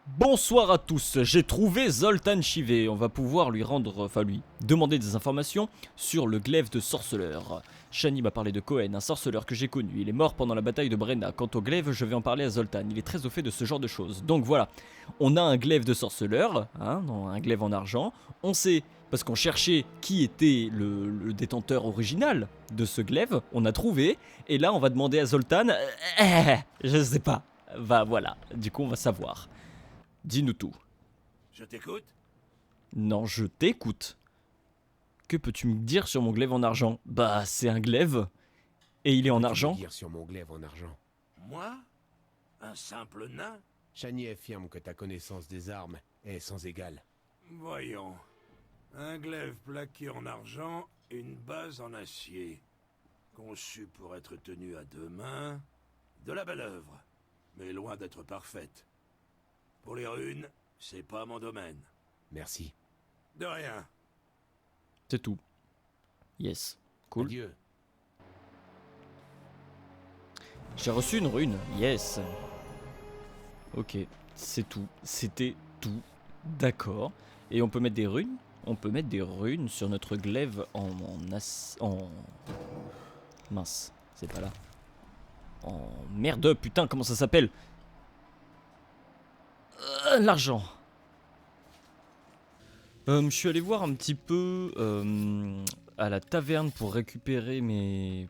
Bonsoir à tous, j'ai trouvé Zoltan Chivé. On va pouvoir lui demander des informations sur le glaive de sorceleur. Shani m'a parlé de Cohen, un sorceleur que j'ai connu. Il est mort pendant la bataille de Brenna. Quant au glaive, je vais en parler à Zoltan. Il est très au fait de ce genre de choses. Donc voilà, on a un glaive de sorceleur, un glaive en argent. On sait, parce qu'on cherchait qui était le détenteur original de ce glaive, on a trouvé. Et là, on va demander à Zoltan. Je sais pas. Voilà, du coup, on va savoir. Dis-nous tout. Je t'écoute. Non, je t'écoute. Que peux-tu me dire sur mon glaive en argent? Bah, c'est un glaive. Et il est en argent. Dire sur mon glaive en argent. Moi? Un simple nain? Chani affirme que ta connaissance des armes est sans égale. Voyons. Un glaive plaqué en argent, une base en acier. Conçu pour être tenu à deux mains. De la belle œuvre, mais loin d'être parfaite. Pour les runes, c'est pas mon domaine. Merci. De rien. C'est tout. Yes. Cool. Adieu. J'ai reçu une rune. Yes. Ok. C'est tout. C'était tout. D'accord. Et on peut mettre des runes? On peut mettre des runes sur notre glaive en mince. C'est pas là. En merde. Putain, comment ça s'appelle? L'argent. Je suis allé voir un petit peu à la taverne pour récupérer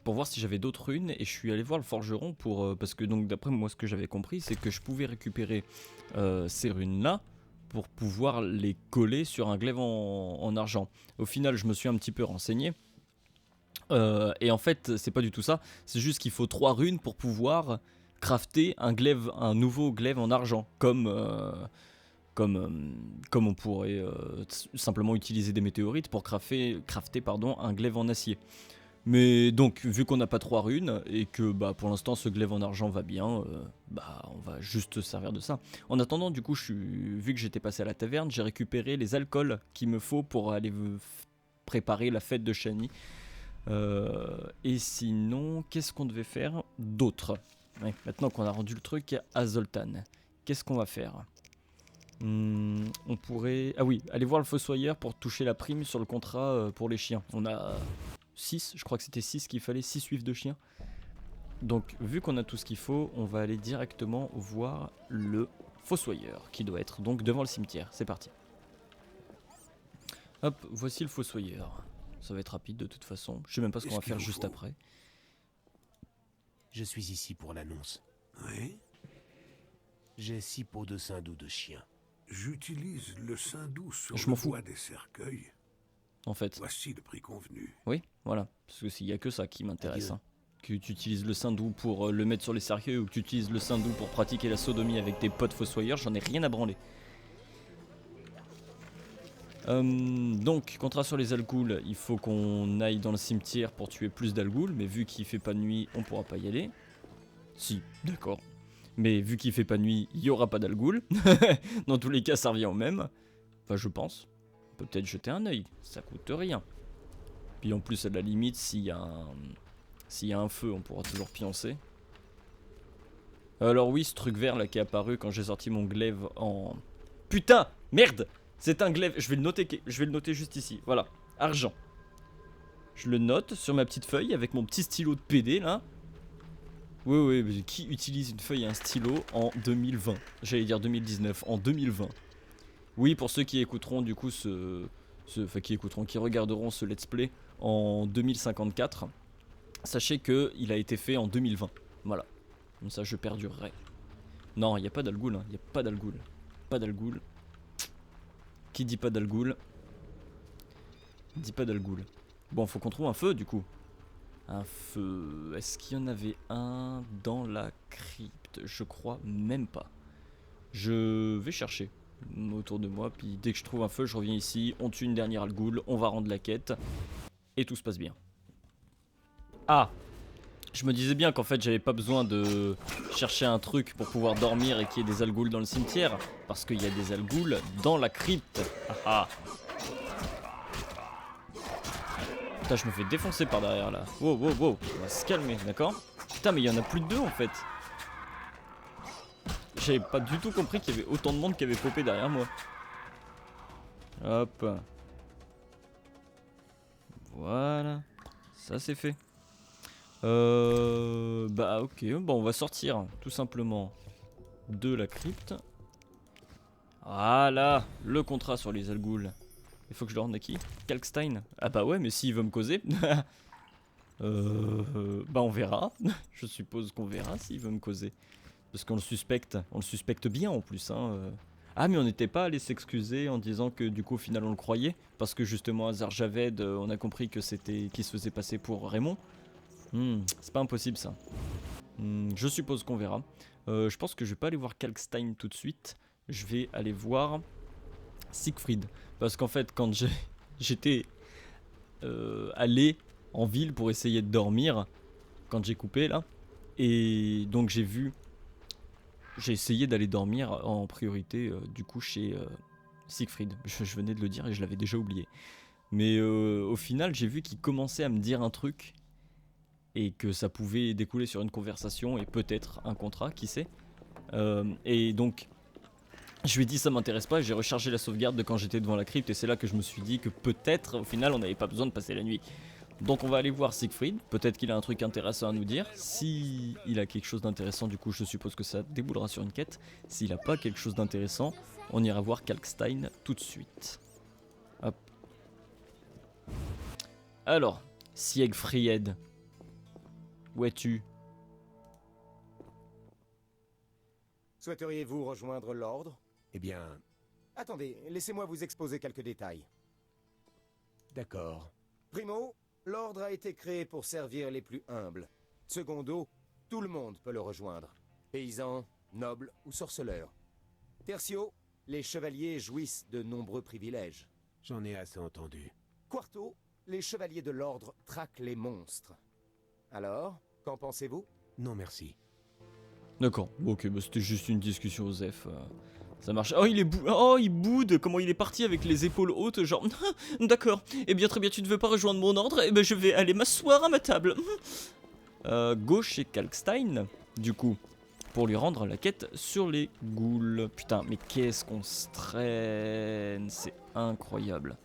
pour voir si j'avais d'autres runes, et je suis allé voir le forgeron parce que donc d'après moi ce que j'avais compris c'est que je pouvais récupérer ces runes là pour pouvoir les coller sur un glaive en argent. Au final je me suis un petit peu renseigné et en fait c'est pas du tout ça, c'est juste qu'il faut 3 runes pour pouvoir crafter un nouveau glaive en argent, comme on pourrait simplement utiliser des météorites pour crafter un glaive en acier. Mais donc, vu qu'on n'a pas 3 runes et que pour l'instant ce glaive en argent va bien, on va juste se servir de ça. En attendant, du coup, vu que j'étais passé à la taverne, j'ai récupéré les alcools qu'il me faut pour aller préparer la fête de Shani. Et sinon, qu'est-ce qu'on devait faire d'autre? Ouais, maintenant qu'on a rendu le truc à Zoltan, qu'est-ce qu'on va faire? On pourrait... Ah oui, aller voir le fossoyeur pour toucher la prime sur le contrat pour les chiens. On a 6, je crois que c'était 6 qu'il fallait, 6 suives de chiens. Donc vu qu'on a tout ce qu'il faut, on va aller directement voir le fossoyeur, qui doit être donc devant le cimetière. C'est parti. Hop, voici le fossoyeur. Ça va être rapide de toute façon. Je sais même pas ce qu'on va faire juste après. Je suis ici pour l'annonce. Oui? J'ai 6 pots de saindoux de chien. J'utilise le saindoux sur Je m'en le fous. bois des cercueils. En fait. Voici le prix convenu. Oui, voilà. Parce que s'il y a que ça qui m'intéresse. Adieu. Hein. Que tu utilises le saindoux pour le mettre sur les cercueils ou que tu utilises le saindoux pour pratiquer la sodomie avec tes potes fossoyeurs, j'en ai rien à branler. Donc, contrat sur les algouls, il faut qu'on aille dans le cimetière pour tuer plus d'algouls, mais vu qu'il fait pas nuit, on pourra pas y aller. Si, d'accord. Mais vu qu'il fait pas nuit, il y aura pas d'algouls. Dans tous les cas, ça revient au même. Enfin, je pense. On peut peut-être jeter un œil, ça coûte rien. Puis en plus, à la limite, s'il y a un feu, on pourra toujours pioncer. Alors oui, ce truc vert là qui est apparu quand j'ai sorti mon glaive en... Putain, merde! C'est un glaive, je vais le noter juste ici, voilà, argent. Je le note sur ma petite feuille avec mon petit stylo de PD là. Oui, mais qui utilise une feuille et un stylo en 2020? J'allais dire 2019, en 2020. Oui, pour ceux qui écouteront du coup qui regarderont ce let's play en 2054, sachez que il a été fait en 2020. Voilà, comme ça je perdurerai. Non, il n'y a pas d'algoul, il n'y a pas d'algoul. Pas d'algoul. Qui dit pas d'algoul dit pas d'algoul. Bon, faut qu'on trouve un feu du coup. Un feu. Est-ce qu'il y en avait un dans la crypte? Je crois même pas. Je vais chercher autour de moi, puis dès que je trouve un feu, je reviens ici, on tue une dernière algoul, on va rendre la quête, et tout se passe bien. Ah! Je me disais bien qu'en fait j'avais pas besoin de chercher un truc pour pouvoir dormir et qu'il y ait des algouls dans le cimetière, parce qu'il y a des algouls dans la crypte. Ah ah. Putain, je me fais défoncer par derrière là. Wow, on va se calmer, d'accord? Putain, mais il y en a plus de 2 en fait. J'avais pas du tout compris qu'il y avait autant de monde qui avait popé derrière moi. Hop. Voilà. Ça c'est fait. Bah ok, bon on va sortir tout simplement de la crypte. Voilà, le contrat sur les Algouls. Il faut que je le rende à qui? Kalkstein. Ah bah ouais, mais s'il veut me causer. Bah on verra. Je suppose qu'on verra s'il veut me causer. Parce qu'on le suspecte. On le suspecte bien en plus. Hein. Ah mais on n'était pas allé s'excuser en disant que du coup au final on le croyait. Parce que justement Azar Javed, on a compris que c'était qu'il se faisait passer pour Raymond. C'est pas impossible ça. Je suppose qu'on verra. Je pense que je vais pas aller voir Kalkstein tout de suite. Je vais aller voir Siegfried. Parce qu'en fait quand j'étais allé en ville pour essayer de dormir, quand j'ai coupé là, et donc j'ai essayé d'aller dormir en priorité du coup chez Siegfried. Je venais de le dire et je l'avais déjà oublié. Mais au final j'ai vu qu'il commençait à me dire un truc et que ça pouvait découler sur une conversation et peut-être un contrat, qui sait. Et donc je lui ai dit ça m'intéresse pas et j'ai rechargé la sauvegarde de quand j'étais devant la crypte et c'est là que je me suis dit que peut-être au final on n'avait pas besoin de passer la nuit. Donc on va aller voir Siegfried, peut-être qu'il a un truc intéressant à nous dire. Si il a quelque chose d'intéressant, du coup je suppose que ça déboulera sur une quête. S'il a pas quelque chose d'intéressant, on ira voir Kalkstein tout de suite. Hop. Alors, Siegfried, où es-tu? Souhaiteriez-vous rejoindre l'ordre? Eh bien, Attendez, laissez-moi vous exposer quelques détails. d'accord. Primo, l'ordre a été créé pour servir les plus humbles. Secondo, tout le monde peut le rejoindre. Paysans, nobles ou sorceleurs. Tertio, les chevaliers jouissent de nombreux privilèges. J'en ai assez entendu. Quarto, les chevaliers de l'ordre traquent les monstres. Alors, qu'en pensez-vous? Non, merci. D'accord, ok, bah c'était juste une discussion Osef. Ça marche. Oh il boude. Comment il est parti avec les épaules hautes, genre d'accord. Eh bien très bien, tu ne veux pas rejoindre mon ordre? Eh ben je vais aller m'asseoir à ma table. Go chez Kalkstein, du coup, pour lui rendre la quête sur les ghouls. Putain, mais qu'est-ce qu'on se traîne. C'est incroyable.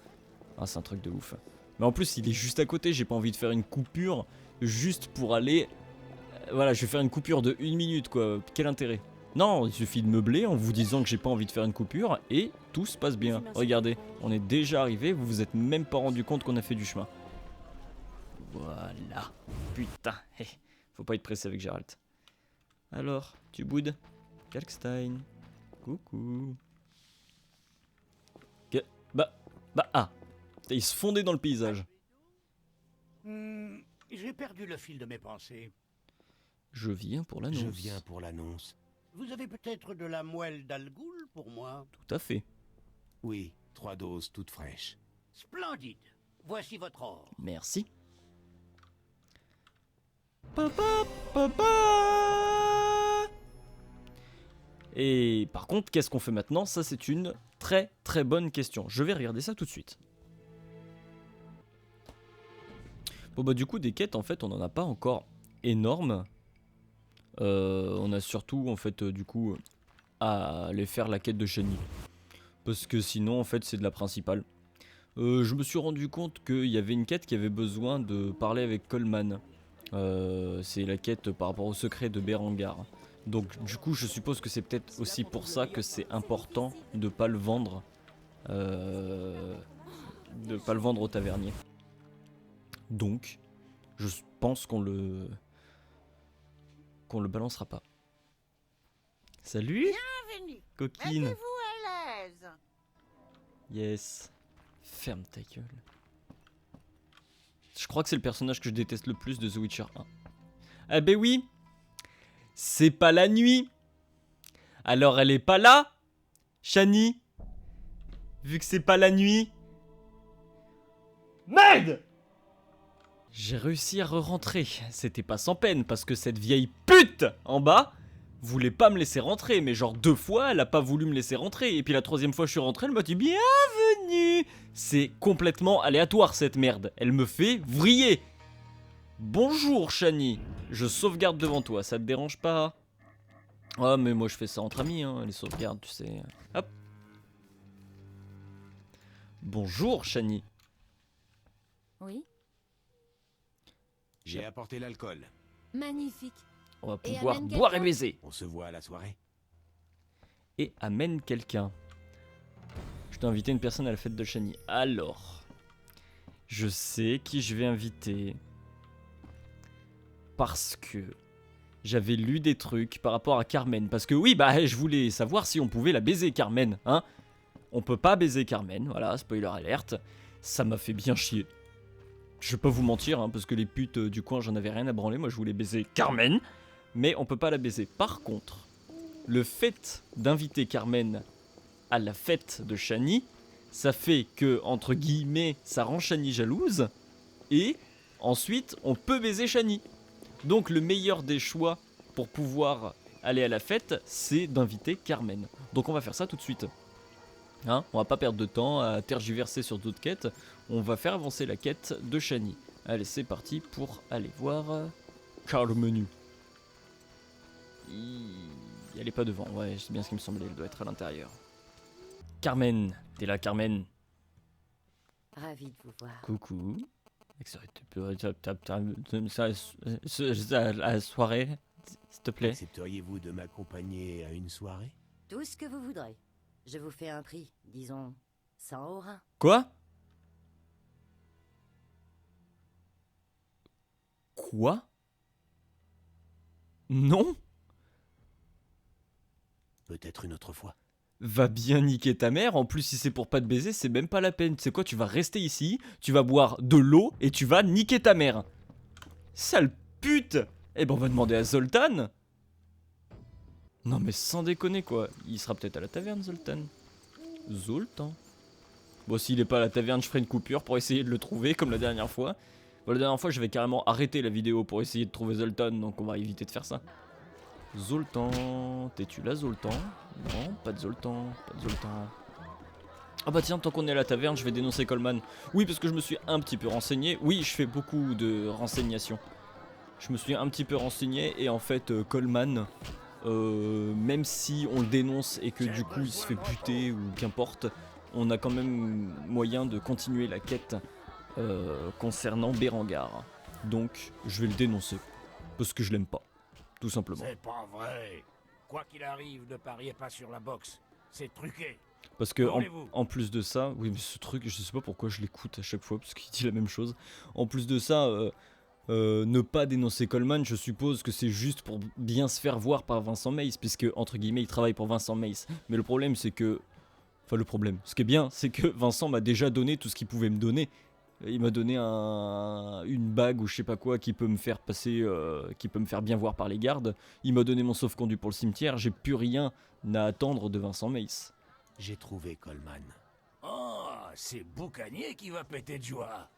Ah c'est un truc de ouf. Mais en plus il est juste à côté, j'ai pas envie de faire une coupure juste pour aller... Voilà, je vais faire une coupure de 1 minute quoi, quel intérêt? Non, il suffit de meubler en vous disant que j'ai pas envie de faire une coupure et tout se passe bien. Regardez, on est déjà arrivé, vous vous êtes même pas rendu compte qu'on a fait du chemin. Voilà. Putain, faut pas être pressé avec Gérald. Alors, tu boudes? Kalkstein. Coucou. Ah. Il se fondait dans le paysage. J'ai perdu le fil de mes pensées. Je viens pour l'annonce. Je viens pour l'annonce. Vous avez peut-être de la moelle d'Algoul pour moi? Tout à fait. Oui, 3 doses toutes fraîches. Splendide. Voici votre or. Merci. Papa. Et par contre, qu'est-ce qu'on fait maintenant? Ça, c'est une très très bonne question. Je vais regarder ça tout de suite. Bon bah du coup, des quêtes, en fait, on n'en a pas encore énormes. On a surtout, en fait, du coup, à aller faire la quête de Shani. Parce que sinon, en fait, c'est de la principale. Je me suis rendu compte qu'il y avait une quête qui avait besoin de parler avec Coleman. C'est la quête par rapport au secret de Berengar. Donc du coup je suppose que c'est peut-être aussi pour ça que c'est important de pas le vendre. De pas le vendre au tavernier. Donc je pense qu'on le balancera pas. Salut Bienvenue. coquine. Mettez-vous à l'aise. Yes. Ferme ta gueule. Je crois que c'est le personnage que je déteste le plus de The Witcher 1. Ah ben oui. C'est pas la nuit. Alors elle est pas là, Shani. Vu que c'est pas la nuit. Merde. J'ai réussi à re-rentrer. C'était pas sans peine parce que cette vieille pute en bas voulait pas me laisser rentrer. Mais genre 2 fois, elle a pas voulu me laisser rentrer. Et puis la 3e fois je suis rentré, elle m'a dit bienvenue. C'est complètement aléatoire cette merde. Elle me fait vriller. Bonjour Shani. Je sauvegarde devant toi, ça te dérange pas? Ah mais moi je fais ça entre amis, hein, les sauvegardes, tu sais. Hop. Bonjour Shani. Oui, J'ai apporté l'alcool. magnifique. On va Et pouvoir amène boire et quelqu'un baiser. On se voit à la soirée. Et amène quelqu'un. Je dois inviter une personne à la fête de Shani. Alors, je sais qui je vais inviter. Parce que j'avais lu des trucs par rapport à Carmen. Parce que oui, bah je voulais savoir si on pouvait la baiser, Carmen. Hein, on peut pas baiser Carmen, voilà, spoiler alerte. Ça m'a fait bien chier. Je vais pas vous mentir, hein, parce que les putes du coin, j'en avais rien à branler. Moi, je voulais baiser Carmen. Mais on peut pas la baiser. Par contre, le fait d'inviter Carmen à la fête de Shani, ça fait que, entre guillemets, ça rend Shani jalouse. Et ensuite, on peut baiser Shani. Donc le meilleur des choix pour pouvoir aller à la fête, c'est d'inviter Carmen. Donc on va faire ça tout de suite. Hein, on va pas perdre de temps à tergiverser sur d'autres quêtes. On va faire avancer la quête de Shani. Allez, c'est parti pour aller voir Carmen. Elle est pas devant, ouais, c'est bien ce qui me semblait, elle doit être à l'intérieur. Carmen, t'es là Carmen? Ravi de vous voir. Coucou. La soirée, s'il te plaît. Accepteriez-vous de m'accompagner à une soirée? Tout ce que vous voudrez. Je vous fais un prix, disons 100 aura. Quoi? Quoi? Non? Peut-être une autre fois. Va bien niquer ta mère, en plus si c'est pour pas te baiser, c'est même pas la peine. Tu sais quoi, tu vas rester ici, tu vas boire de l'eau et tu vas niquer ta mère. Sale pute! Eh ben on va demander à Zoltan. Non mais sans déconner quoi, il sera peut-être à la taverne Zoltan. Zoltan. Bon s'il est pas à la taverne, je ferai une coupure pour essayer de le trouver comme la dernière fois. Bon la dernière fois je vais carrément arrêter la vidéo pour essayer de trouver Zoltan, donc on va éviter de faire ça. Zoltan, t'es-tu là Zoltan? Non, pas de Zoltan, pas de Zoltan. Ah bah tiens, tant qu'on est à la taverne, je vais dénoncer Coleman. Oui, parce que je me suis un petit peu renseigné. Oui, je fais beaucoup de renseignations. Je me suis un petit peu renseigné et en fait, Coleman, même si on le dénonce et que du coup il se fait buter ou qu'importe, on a quand même moyen de continuer la quête concernant Berengar. Donc, je vais le dénoncer. Parce que je l'aime pas. Tout simplement. C'est pas vrai. Quoi qu'il arrive, ne pariez pas sur la boxe. C'est truqué. Parce que Voulez-vous en plus de ça, oui mais ce truc, je sais pas pourquoi je l'écoute à chaque fois, parce qu'il dit la même chose. En plus de ça, ne pas dénoncer Coleman, je suppose que c'est juste pour bien se faire voir par Vincent Mace, puisque entre guillemets il travaille pour Vincent Mace. Mais le problème c'est que... Enfin le problème, ce qui est bien, c'est que Vincent m'a déjà donné tout ce qu'il pouvait me donner. Il m'a donné une bague ou je sais pas quoi qui peut me faire passer, qui peut me faire bien voir par les gardes. Il m'a donné mon sauf-conduit pour le cimetière, j'ai plus rien à attendre de Vincent Mace. J'ai trouvé Coleman. Oh, c'est Boucanier qui va péter de joie.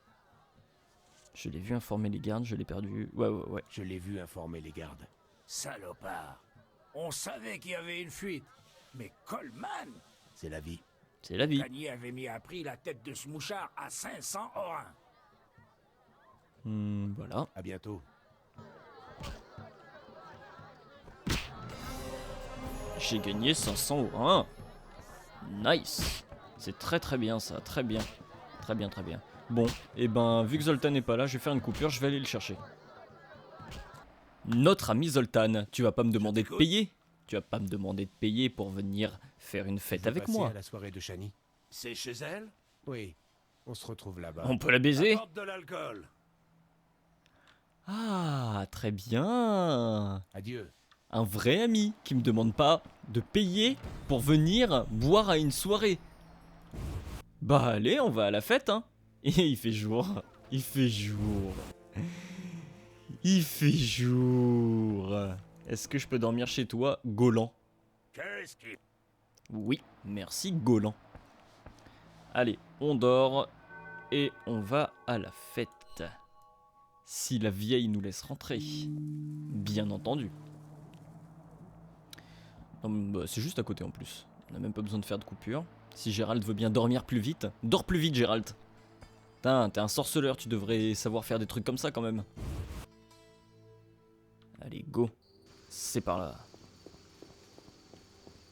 Je l'ai vu informer les gardes, je l'ai perdu. Ouais. Je l'ai vu informer les gardes. Salopard. On savait qu'il y avait une fuite. Mais Coleman, C'est la vie. C'est la vie. Boucanier avait mis à prix la tête de ce mouchard à 500 orins. Voilà. À bientôt. J'ai gagné 500 orins. Nice. C'est très bien ça, très bien. Très bien. Bon, et ben vu que Zoltan n'est pas là, je vais faire une coupure, je vais aller le chercher. Notre ami Zoltan, tu vas pas me demander de payer? Tu vas pas me demander de payer pour venir faire une fête Vous avec passez moi? à la soirée de Shani? C'est chez elle? Oui. On se retrouve là-bas. On peut la baiser? Apporte de l'alcool. Ah, très bien. Adieu. Un vrai ami qui me demande pas de payer pour venir boire à une soirée. Bah allez, on va à la fête, hein. Et il fait jour. Il fait jour. Il fait jour. Est-ce que je peux dormir chez toi, Golan? Qu'est-ce qui... Oui, merci Golan. Allez, on dort et on va à la fête. Si la vieille nous laisse rentrer. Bien entendu. Non, bah, c'est juste à côté en plus. On n'a même pas besoin de faire de coupure. Si Gérald veut bien dormir plus vite, dors plus vite Gérald. Putain, t'es un sorceleur, tu devrais savoir faire des trucs comme ça quand même. Allez, go. C'est par là.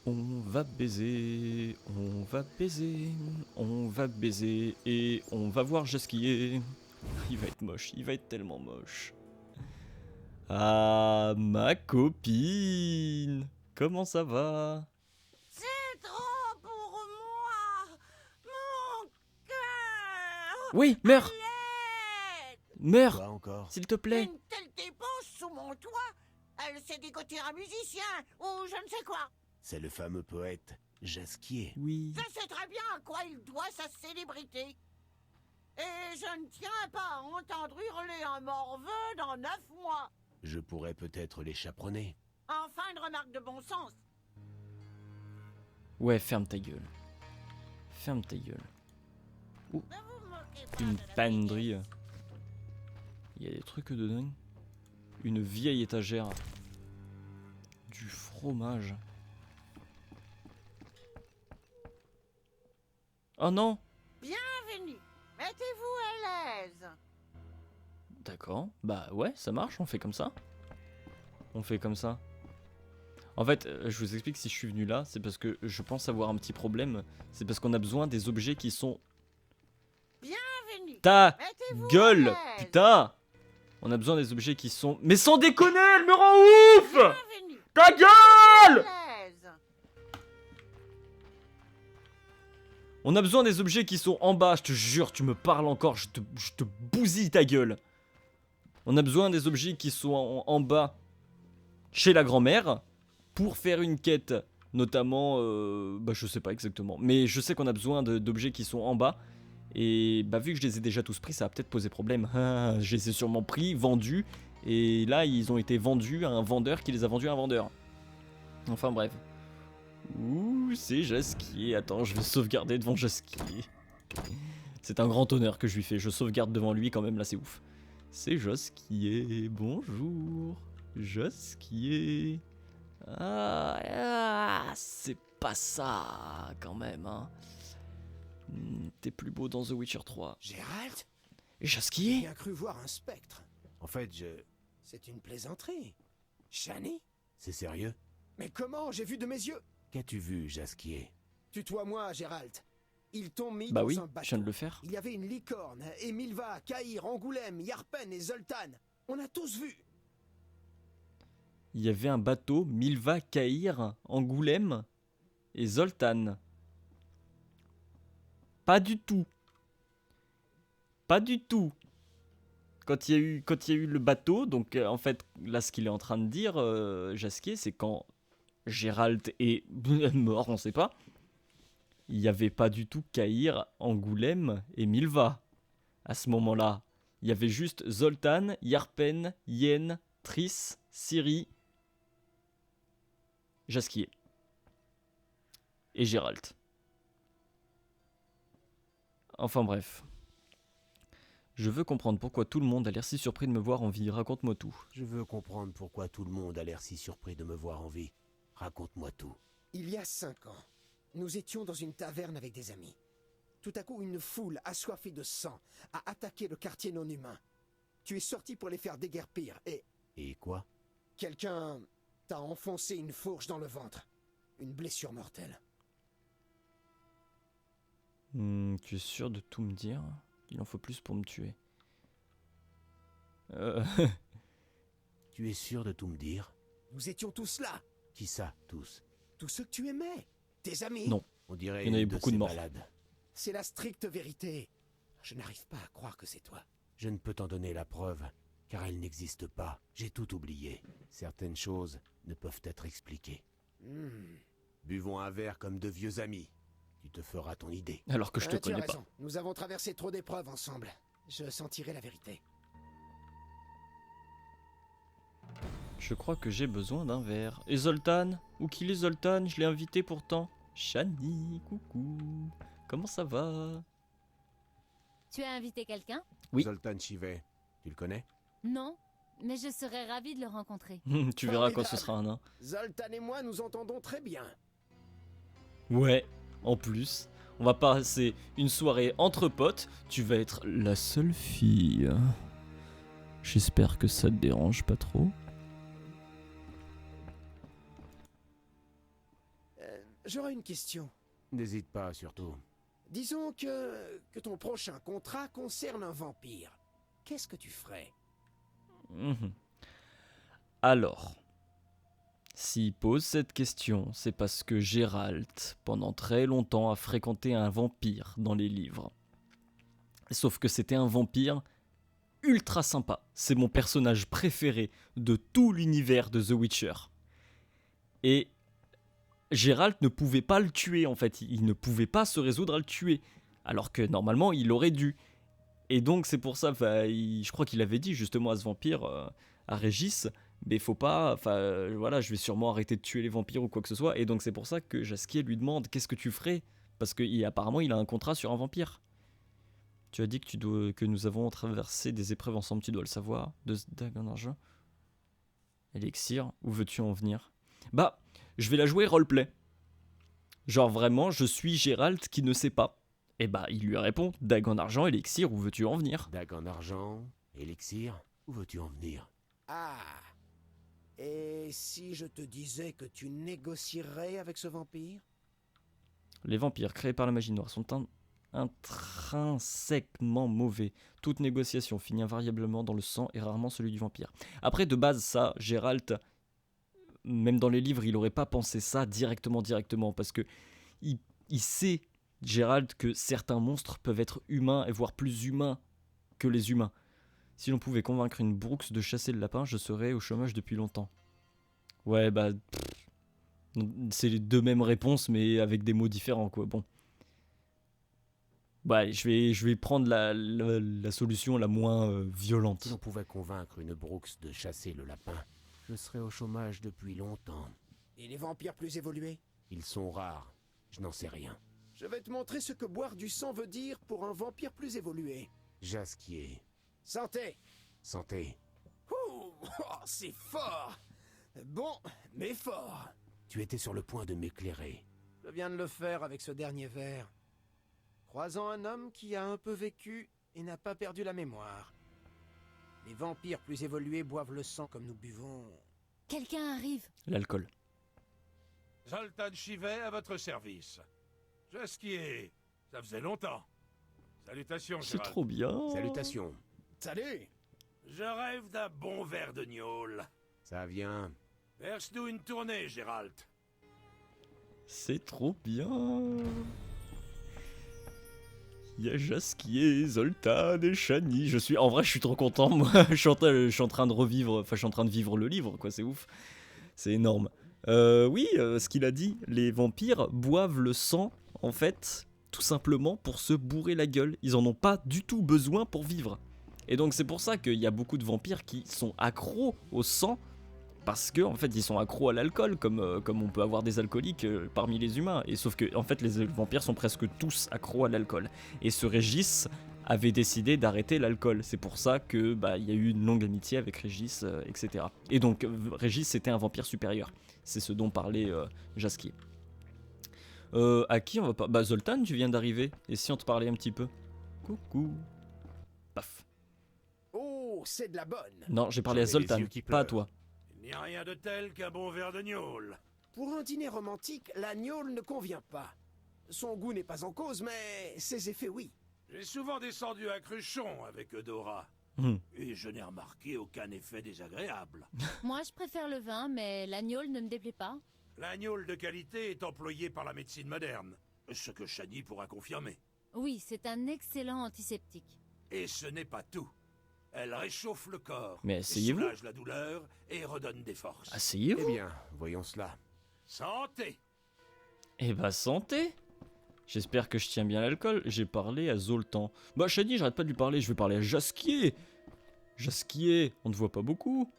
On va baiser, on va baiser, on va baiser et on va voir skier. Il va être moche, il va être tellement moche. Ah, ma copine, comment ça va? C'est trop pour moi. Mon cœur. Oui, meurs, L'aide. meurs, Quoi encore? s'il te plaît. Une telle dépense sous mon toit. Elle s'est dégoter un musicien ou je ne sais quoi. C'est le fameux poète Jasquier. Oui. Je sais très bien à quoi il doit sa célébrité. Et je ne tiens pas à entendre hurler un morveux dans 9 mois. Je pourrais peut-être les chaperonner. Enfin, une remarque de bon sens. Ouais, ferme ta gueule. Ferme ta gueule. Ne vous moquez pas Une de la pannerie. Il y a des trucs de dingue. Une vieille étagère. Du fromage. Oh non! Bienvenue. Mettez-vous à l'aise. D'accord. Bah ouais, ça marche, on fait comme ça. On fait comme ça. En fait, je vous explique si je suis venu là, c'est parce que je pense avoir un petit problème. C'est parce qu'on a besoin des objets qui sont... Bienvenue. Ta Mettez-vous gueule! à l'aise. Putain! On a besoin des objets qui sont... Mais sans déconner, elle me rend ouf! Bienvenue. Ta gueule! À l'aise. On a besoin des objets qui sont en bas, je te jure, tu me parles encore, je te bousille ta gueule. On a besoin des objets qui sont en bas chez la grand-mère pour faire une quête, notamment, bah je sais pas exactement, mais je sais qu'on a besoin d'objets qui sont en bas. Et bah vu que je les ai déjà tous pris, ça va peut-être poser problème. Ah, je les ai sûrement pris, vendus, et là ils ont été vendus à un vendeur qui les a vendus à un vendeur. Enfin bref. Ouh, c'est Jasquier. Attends, je vais sauvegarder devant Jasquier. C'est un grand honneur que je lui fais. Je sauvegarde devant lui quand même, là c'est ouf. C'est Jasquier. Bonjour. Jasquier. C'est pas ça quand même, hein. T'es plus beau dans The Witcher 3. Gérald, j'ai Jasquier? bien cru voir un spectre. En fait, C'est une plaisanterie. Shani? C'est sérieux? Mais comment? J'ai vu de mes yeux. Qu'as-tu vu, Jasquier? Tutoie-moi, Gérald. Ils t'ont mis Bah dans oui, un bateau. je viens de le faire. Il y avait une licorne, Emilva, Caïr, Angoulême, Yarpen et Zoltan. On a tous vu. Il y avait un bateau, Milva, Caïr, Angoulême et Zoltan. Pas du tout. Pas du tout. Quand il y a eu le bateau, donc en fait, là ce qu'il est en train de dire, Jasquier, c'est quand Gérald est mort, on sait pas. Il n'y avait pas du tout Caïr, Angoulême et Milva à ce moment-là. Il y avait juste Zoltan, Yarpen, Yen, Triss, Ciri, Jasquier et Gérald. Enfin bref. Je veux comprendre pourquoi tout le monde a l'air si surpris de me voir en vie. Raconte-moi tout. Je veux comprendre pourquoi tout le monde a l'air si surpris de me voir en vie. Raconte-moi tout. Il y a 5 ans, nous étions dans une taverne avec des amis. Tout à coup, une foule assoiffée de sang a attaqué le quartier non humain. Tu es sorti pour les faire déguerpir et Et quoi? quelqu'un t'a enfoncé une fourche dans le ventre. Une blessure mortelle. Tu es sûr de tout me dire? Il en faut plus pour me tuer. Tu es sûr de tout me dire? Nous étions tous là. Qui ça, tous? Tous ceux que tu aimais. Tes amis. Non. On dirait Il y en avait une de beaucoup de ces morts. malades. C'est la stricte vérité. Je n'arrive pas à croire que c'est toi. Je ne peux t'en donner la preuve, car elle n'existe pas. J'ai tout oublié. Certaines choses ne peuvent être expliquées. Buvons un verre comme de vieux amis. Tu te feras ton idée. Alors que je te Tu as connais pas. raison. Nous avons traversé trop d'épreuves ensemble. Je sentirai la vérité. Je crois que j'ai besoin d'un verre. Et Zoltan? Où qu'il est Zoltan? Je l'ai invité pourtant. Shani, coucou. Comment ça va? Tu as invité quelqu'un? Oui. Zoltan Chivet, tu le connais? Non, mais je serais ravie de le rencontrer. Tu verras quand ce sera un nain. Zoltan et moi nous entendons très bien. Ouais, en plus, on va passer une soirée entre potes. Tu vas être la seule fille. J'espère que ça te dérange pas trop. j'aurais une question. N'hésite pas, surtout. Disons que ton prochain contrat concerne un vampire. Qu'est-ce que tu ferais? Mhm. Alors, s'il pose cette question, c'est parce que Geralt, pendant très longtemps, a fréquenté un vampire dans les livres. Sauf que c'était un vampire ultra sympa. C'est mon personnage préféré de tout l'univers de The Witcher. Et Geralt ne pouvait pas le tuer en fait. Il ne pouvait pas se résoudre à le tuer. Alors que normalement, il aurait dû. Et donc c'est pour ça, je crois qu'il avait dit justement à ce vampire, à Régis, mais faut pas, voilà, je vais sûrement arrêter de tuer les vampires ou quoi que ce soit. Et donc c'est pour ça que Jaskier lui demande qu'est-ce que tu ferais, parce que apparemment il a un contrat sur un vampire. Tu as dit que nous avons traversé des épreuves ensemble, tu dois le savoir. De dague en argent. Elixir, où veux-tu en venir? Bah, je vais la jouer roleplay. Genre vraiment, je suis Geralt qui ne sait pas. Et bah, il lui répond, dague en argent, élixir, où veux-tu en venir? Dague en argent, élixir, où veux-tu en venir? Ah. Et si je te disais que tu négocierais avec ce vampire? Les vampires créés par la magie noire sont intrinsèquement mauvais. Toute négociation finit invariablement dans le sang et rarement celui du vampire. Après, de base, ça, Geralt, même dans les livres, il aurait pas pensé ça directement, parce que il sait, Geralt, que certains monstres peuvent être humains et voire plus humains que les humains. Si l'on pouvait convaincre une Brooks de chasser le lapin, je serais au chômage depuis longtemps. Ouais, bah... c'est les deux mêmes réponses, mais avec des mots différents, quoi. Bon. Bah, je vais prendre la solution la moins violente. Si l'on pouvait convaincre une Brooks de chasser le lapin, je serais au chômage depuis longtemps. Et les vampires plus évolués? Ils sont rares, je n'en sais rien. Je vais te montrer ce que boire du sang veut dire pour un vampire plus évolué. Jaskier. Santé! Santé. Ouh, oh, c'est fort! Bon, mais fort. Tu étais sur le point de m'éclairer. Je viens de le faire avec ce dernier verre. Croisant un homme qui a un peu vécu et n'a pas perdu la mémoire. Les vampires plus évolués boivent le sang comme nous buvons. Quelqu'un arrive. L'alcool. Zoltan Chivet à votre service. Jaskier, ça faisait longtemps. Salutations, C'est Gérald. trop bien. Salutations. Salut! Je rêve d'un bon verre de gnôle. Ça vient. Verse-nous une tournée, Gérald. C'est trop bien. Il y a Jaskier, Zoltan et Shani. En vrai, je suis trop content. Moi, je suis en train de revivre. Enfin, je suis en train de vivre le livre, quoi. C'est ouf. C'est énorme. Oui, ce qu'il a dit. Les vampires boivent le sang, en fait, tout simplement pour se bourrer la gueule. Ils en ont pas du tout besoin pour vivre. Et donc, c'est pour ça qu'il y a beaucoup de vampires qui sont accros au sang. Parce que en fait ils sont accros à l'alcool comme on peut avoir des alcooliques parmi les humains, et sauf que en fait les vampires sont presque tous accros à l'alcool, et ce Régis avait décidé d'arrêter l'alcool. C'est pour ça que il y a eu une longue amitié avec Régis, etc. Et donc Régis c'était un vampire supérieur, c'est ce dont parlait Jaskier. À qui on va pas... Zoltan, tu viens d'arriver, et si on te parlait un petit peu? Coucou. Paf. Oh, c'est de la bonne! Non, j'ai parlé à J'avais les Zoltan, yeux qui pas à pleurent. toi. Il n'y a rien de tel qu'un bon verre de gnôle. Pour un dîner romantique, la gnôle ne convient pas. Son goût n'est pas en cause, mais ses effets, oui. J'ai souvent descendu à Cruchon avec Eudora. Et je n'ai remarqué aucun effet désagréable. Moi, je préfère le vin, mais l'agnole ne me déplaît pas. La gnôle de qualité est employée par la médecine moderne. Ce que Shani pourra confirmer. Oui, c'est un excellent antiseptique. Et ce n'est pas tout. Elle réchauffe le corps, Mais asseyez-vous. soulage la douleur et redonne des forces. Asseyez-vous. Eh bien, voyons cela. Santé! Eh bah santé. J'espère que je tiens bien l'alcool. J'ai parlé à Zoltan. Shani, j'arrête pas de lui parler. Je vais parler à Jaskier. Jaskier, on ne voit pas beaucoup.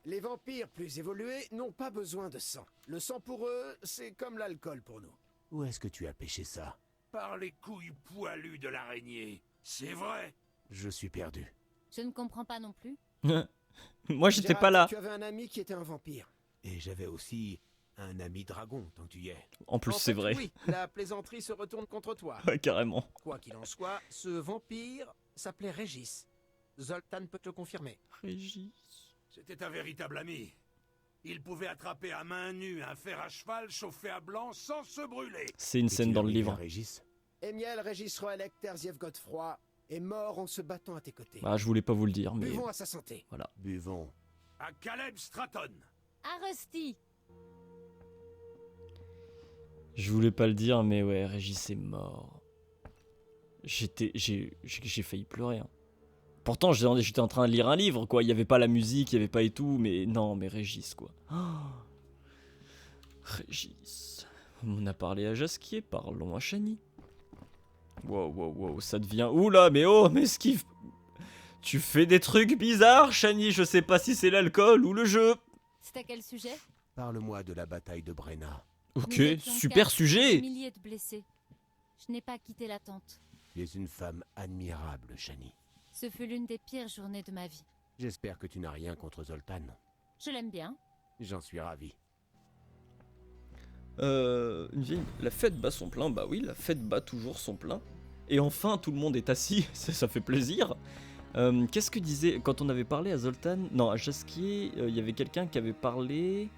Les vampires plus évolués n'ont pas besoin de sang. Le sang pour eux, c'est comme l'alcool pour nous. Où est-ce que tu as pêché ça? Par les couilles poilues de l'araignée. C'est vrai. Je suis perdu. Je ne comprends pas non plus. Moi, j'étais Gérald, pas là. Tu avais un ami qui était un vampire. Et j'avais aussi un ami dragon, tant que tu y es. En plus, En c'est fait, vrai. Oui, la plaisanterie se retourne contre toi. Ouais, carrément. Quoi qu'il en soit, ce vampire s'appelait Régis. Zoltan peut te le confirmer. Régis. C'était un véritable ami. Il pouvait attraper à main nue un fer à cheval chauffé à blanc sans se brûler. C'est une Et scène tu dans l'as le mis livre. à Régis. Emiel Régis Roelec Terziev Godefroy est mort en se battant à tes côtés. Ah, je voulais pas vous le dire, mais Buvons à sa santé. voilà. Buvons. À Caleb Stratton. À Rusty. Je voulais pas le dire, mais ouais, Régis est mort. J'ai failli pleurer. Hein. Pourtant, j'étais en train de lire un livre, quoi. Il y avait pas la musique, il y avait pas et tout, mais non, mais Régis, quoi. Oh. Régis. On a parlé à Jasquier, parlons à Chani. Wow, wow, wow, ça devient... Oula, mais oh, mais Skiff... Tu fais des trucs bizarres, Chani, je sais pas si c'est l'alcool ou le jeu. C'est à quel sujet? Parle-moi de la bataille de Brenna. Ok, Nous étions super 4, sujet. des milliers de blessés. Je n'ai pas quitté la tente. Tu es une femme admirable, Chani. Ce fut l'une des pires journées de ma vie. J'espère que tu n'as rien contre Zoltan. Je l'aime bien. J'en suis ravi. Une vieille... La fête bat son plein, bah oui, la fête bat toujours son plein. Et enfin, tout le monde est assis, ça fait plaisir. Qu'est-ce que disait... Quand on avait parlé à Zoltan... Non, à Jasquier, il y avait quelqu'un qui avait parlé...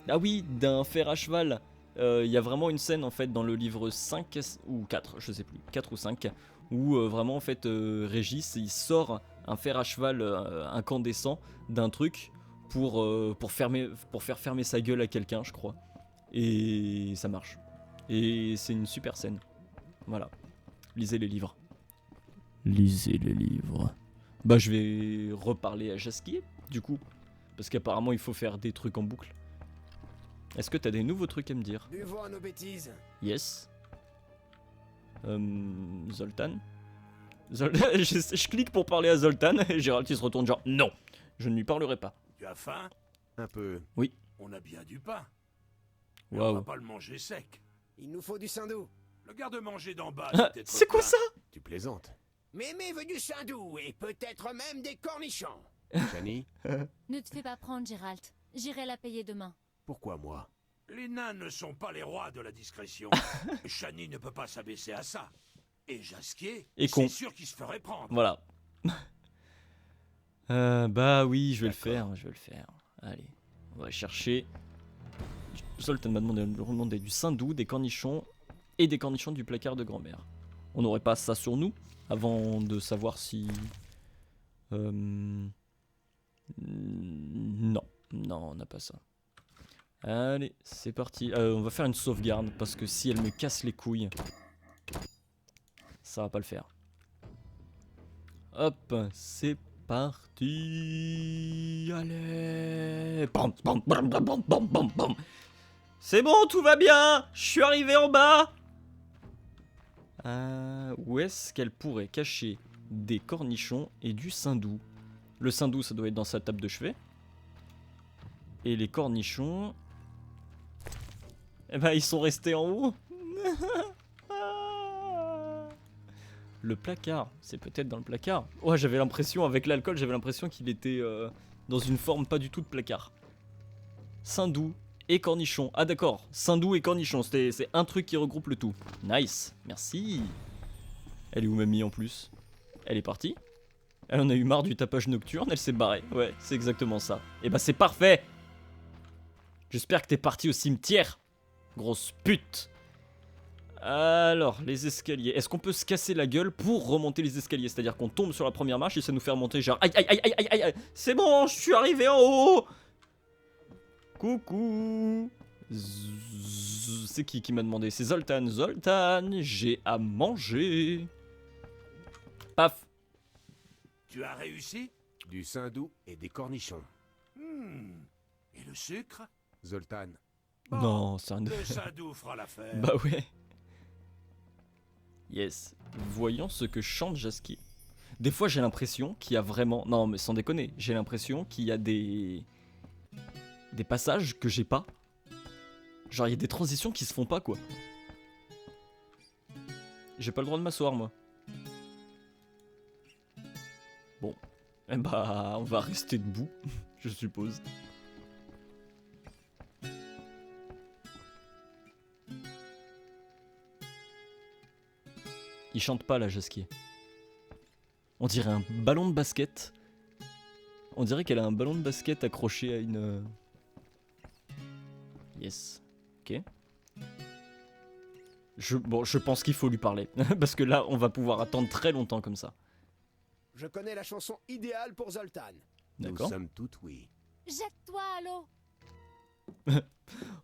Ah oui, d'un fer à cheval. Il y a vraiment une scène, en fait, dans le livre 5 ou 4, je sais plus, 4 ou 5, où vraiment, en fait, Régis, il sort un fer à cheval incandescent d'un truc pour faire fermer sa gueule à quelqu'un, je crois. Et ça marche. Et c'est une super scène. Voilà. Lisez les livres. Lisez les livres. Bah, je vais reparler à Jasquier, du coup. Parce qu'apparemment, il faut faire des trucs en boucle. Est-ce que t'as des nouveaux trucs à me dire? Buvons à nos bêtises. Yes. Zoltan. Je clique pour parler à Zoltan et Gérald il se retourne genre non, je ne lui parlerai pas. Tu as faim? Un peu. Oui. On a bien du pain. Mais on va Waouh. pas le manger sec. Il nous faut du saindoux. Le garde-manger d'en bas. Ah, peut-être c'est quoi plein. ça? Tu plaisantes. Mémé veut du saindoux et peut-être même des cornichons. Chani, Ne te fais pas prendre, Gérald. J'irai la payer demain. pourquoi moi? Les nains ne sont pas les rois de la discrétion. Chani ne peut pas s'abaisser à ça. Et Jasquier, Et con. c'est sûr qu'il se ferait prendre. Voilà. Bah oui, je vais le faire, Allez, on va chercher. Zoltan m'a demandé du saindoux, des cornichons et des cornichons du placard de grand-mère. On n'aurait pas ça sur nous avant de savoir si... Non, on n'a pas ça. Allez, c'est parti. On va faire une sauvegarde parce que si elle me casse les couilles, ça va pas le faire. Hop, c'est parti. Allez. Bam, bam, bam, bam, bam, bam, bam, bam. C'est bon, tout va bien. Je suis arrivé en bas. Où est-ce qu'elle pourrait cacher des cornichons et du saindoux? Le saindoux, ça doit être dans sa table de chevet. Et les cornichons... Eh ben, ils sont restés en haut. Le placard, c'est peut-être dans le placard. Ouais, j'avais l'impression, avec l'alcool, j'avais l'impression qu'il était dans une forme pas du tout de placard. Saindoux et cornichons. Ah d'accord, saindoux et cornichons, c'est un truc qui regroupe le tout. Nice, merci. Elle est où mamie en plus? Elle est partie. Elle en a eu marre du tapage nocturne, elle s'est barrée. Ouais, c'est exactement ça. Et bah c'est parfait. J'espère que t'es parti au cimetière. Grosse pute. Alors, les escaliers. Est-ce qu'on peut se casser la gueule pour remonter les escaliers? C'est-à-dire qu'on tombe sur la première marche et ça nous fait remonter genre... Aïe, aïe, aïe, aïe, aïe, aïe. C'est bon, je suis arrivé en haut. Coucou. C'est qui m'a demandé? C'est Zoltan. Zoltan, j'ai à manger. Paf. Tu as réussi? Du saindoux et des cornichons. Et le sucre? Zoltan, Bon, Non, c'est un... Le saindoux fera l'affaire. Bah ouais. Yes. Voyons ce que chante Jasquier. Des fois j'ai l'impression qu'il y a vraiment... Non mais sans déconner, j'ai l'impression qu'il y a des passages que j'ai pas. Genre il y a des transitions qui se font pas quoi. J'ai pas le droit de m'asseoir moi. Bon. Eh bah on va rester debout, je suppose. Il chante pas là, Jasquier. On dirait un ballon de basket. On dirait qu'elle a un ballon de basket accroché à une... Yes. Ok. Bon, je pense qu'il faut lui parler. Parce que là, on va pouvoir attendre très longtemps comme ça. Je connais la chanson idéale pour Zoltan. Nous D'accord. sommes toutes oui. Jette-toi à l'eau.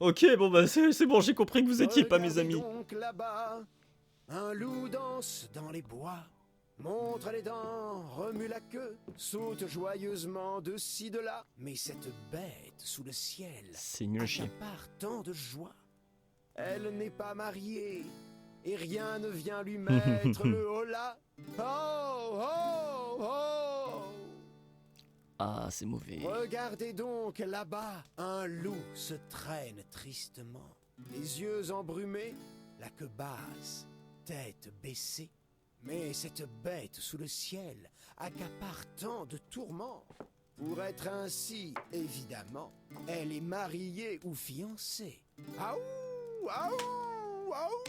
Ok, bon bah c'est bon, j'ai compris que vous étiez pas mes amis. Regardez donc là-bas, un loup danse dans les bois, montre les dents, remue la queue, saute joyeusement de ci de là. Mais cette bête sous le ciel C'est nul à chier. accapare tant de joie. Elle n'est pas mariée et rien ne vient lui mettre le holà. Oh, oh, oh. Ah, c'est mauvais. Regardez donc là-bas, un loup se traîne tristement, les yeux embrumés, la queue basse, tête baissée. Mais cette bête sous le ciel accapare tant de tourments. Pour être ainsi, évidemment, elle est mariée ou fiancée. Aouh, aouh, aouh.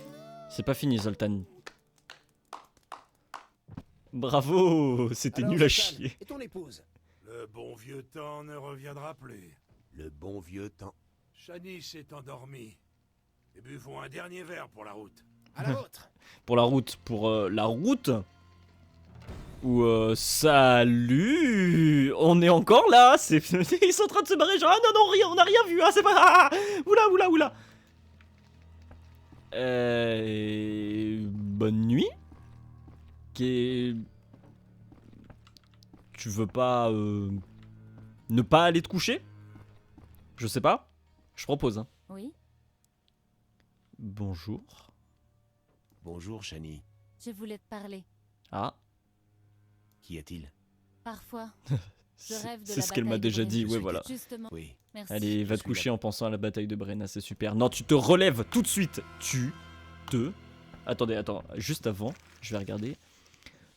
C'est pas fini, Zoltan. Bravo, c'était Alors, nul à Zoltan, chier. et ton épouse? Le bon vieux temps ne reviendra plus. Le bon vieux temps. Shani s'est endormie. Et buvons un dernier verre pour la route. À la vôtre. Pour la route, la route ou salut, on est encore là, ils sont en train de se barrer, genre ah non non rien, on n'a rien vu, ah c'est pas, oula. Bonne nuit. Tu veux pas ne pas aller te coucher? Je sais pas, je propose. Hein. Oui, Bonjour. Bonjour, Shani. je voulais te parler. Ah. Qu'y a-t-il? Parfois, je rêve de C'est la ce qu'elle m'a bataille de déjà dit, Brenna. ouais voilà. Justement, Oui. merci. Allez, va Je te suis coucher là. en pensant à la bataille de Brenna, c'est super. Non, tu te relèves tout de suite. Attends, juste avant, je vais regarder.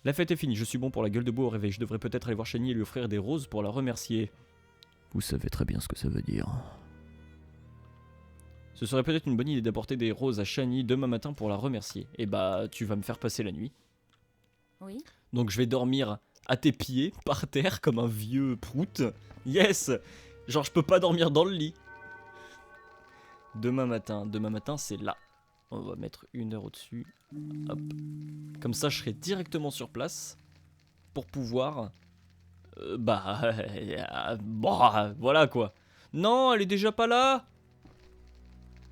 La fête est finie, je suis bon pour la gueule de bois au réveil. Je devrais peut-être aller voir Shani et lui offrir des roses pour la remercier. Vous savez très bien ce que ça veut dire. Ce serait peut-être une bonne idée d'apporter des roses à Shani demain matin pour la remercier. Et bah, tu vas me faire passer la nuit. Oui, Donc je vais dormir à tes pieds, par terre, comme un vieux prout. Yes! Genre je peux pas dormir dans le lit. Demain matin c'est là. On va mettre 1 heure au-dessus. Hop. Comme ça je serai directement sur place. Pour pouvoir... voilà quoi. Non, elle est déjà pas là!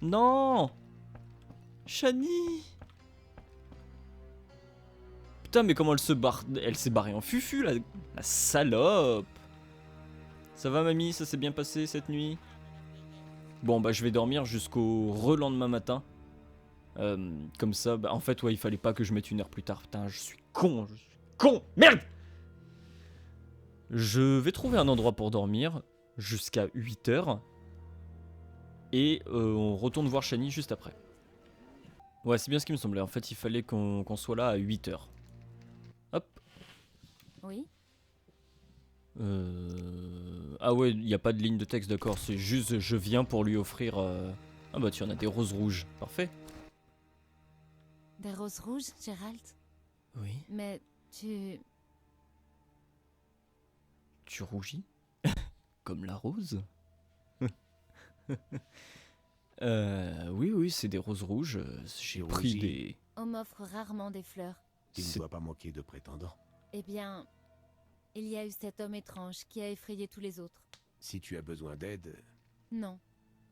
Non! Shani! Putain, mais comment elle se barre? Elle s'est barrée en fufu, la salope. Ça va, mamie? Ça s'est bien passé cette nuit? Bon, bah, je vais dormir jusqu'au relendemain matin. Comme ça, bah, en fait, ouais, il fallait pas que je mette 1 heure plus tard. Putain, je suis con! Merde! Je vais trouver un endroit pour dormir jusqu'à 8 heures. Et on retourne voir Shani juste après. Ouais, c'est bien ce qui me semblait. En fait, il fallait qu'on soit là à 8 heures. Hop. oui, Ah ouais, il n'y a pas de ligne de texte, d'accord. C'est juste, je viens pour lui offrir... Ah bah tiens, on a des roses rouges. Parfait. des roses rouges, Gérald. Oui. Mais tu... Tu rougis? Comme la rose? Oui, c'est des roses rouges. J'ai Tu pris rougis. des... On m'offre rarement des fleurs. Tu ne C'est- dois pas manquer de prétendants. Eh bien, il y a eu cet homme étrange qui a effrayé tous les autres. Si tu as besoin d'aide, Non.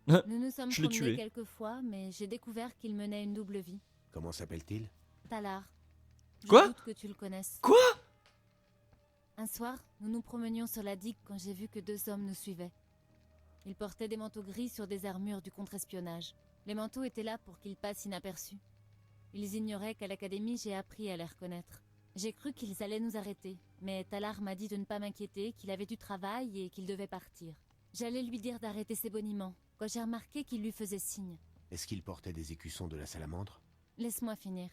Hein, Nous nous sommes je l'ai promenés tué. quelques fois, mais j'ai découvert qu'il menait une double vie. comment s'appelle-t-il? Talar. Je Quoi doute que tu le connaisses. Quoi? Un soir, nous nous promenions sur la digue quand j'ai vu que 2 hommes nous suivaient. Ils portaient des manteaux gris sur des armures du contre-espionnage. Les manteaux étaient là pour qu'ils passent inaperçus. Ils ignoraient qu'à l'académie, j'ai appris à les reconnaître. J'ai cru qu'ils allaient nous arrêter, mais Talar m'a dit de ne pas m'inquiéter, qu'il avait du travail et qu'il devait partir. J'allais lui dire d'arrêter ses boniments, quand j'ai remarqué qu'il lui faisait signe. Est-ce qu'il portait des écussons de la salamandre? Laisse-moi finir.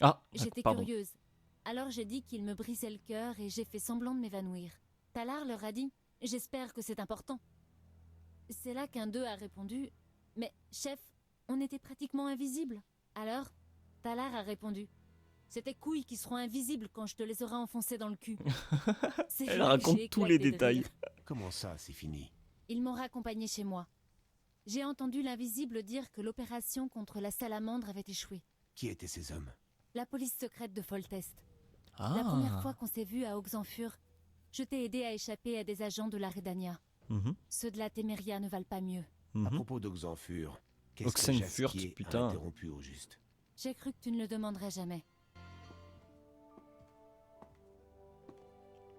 Ah, J'étais pardon. curieuse. Alors j'ai dit qu'il me brisait le cœur et j'ai fait semblant de m'évanouir. Talar leur a dit « J'espère que c'est important ». C'est là qu'un d'eux a répondu « Mais chef, on était pratiquement invisibles ». Alors, Talar a répondu « C'est tes couilles qui seront invisibles quand je te les aurai enfoncées dans le cul ». C'est Elle là que raconte j'ai tous les éclaté de détails. rire. Comment ça, c'est fini? Ils m'ont raccompagné chez moi. J'ai entendu l'invisible dire que l'opération contre la salamandre avait échoué. Qui étaient ces hommes? La police secrète de Foltest. Ah. La première fois qu'on s'est vu à Oxenfurt, je t'ai aidé à échapper à des agents de la Redania. Mhm, Ceux de la Téméria ne valent pas mieux. À mhm. propos d'Oxenfurt, qu'est-ce que Oxenfurt, Jasquier a putain. interrompu au juste? J'ai cru que tu ne le demanderais jamais.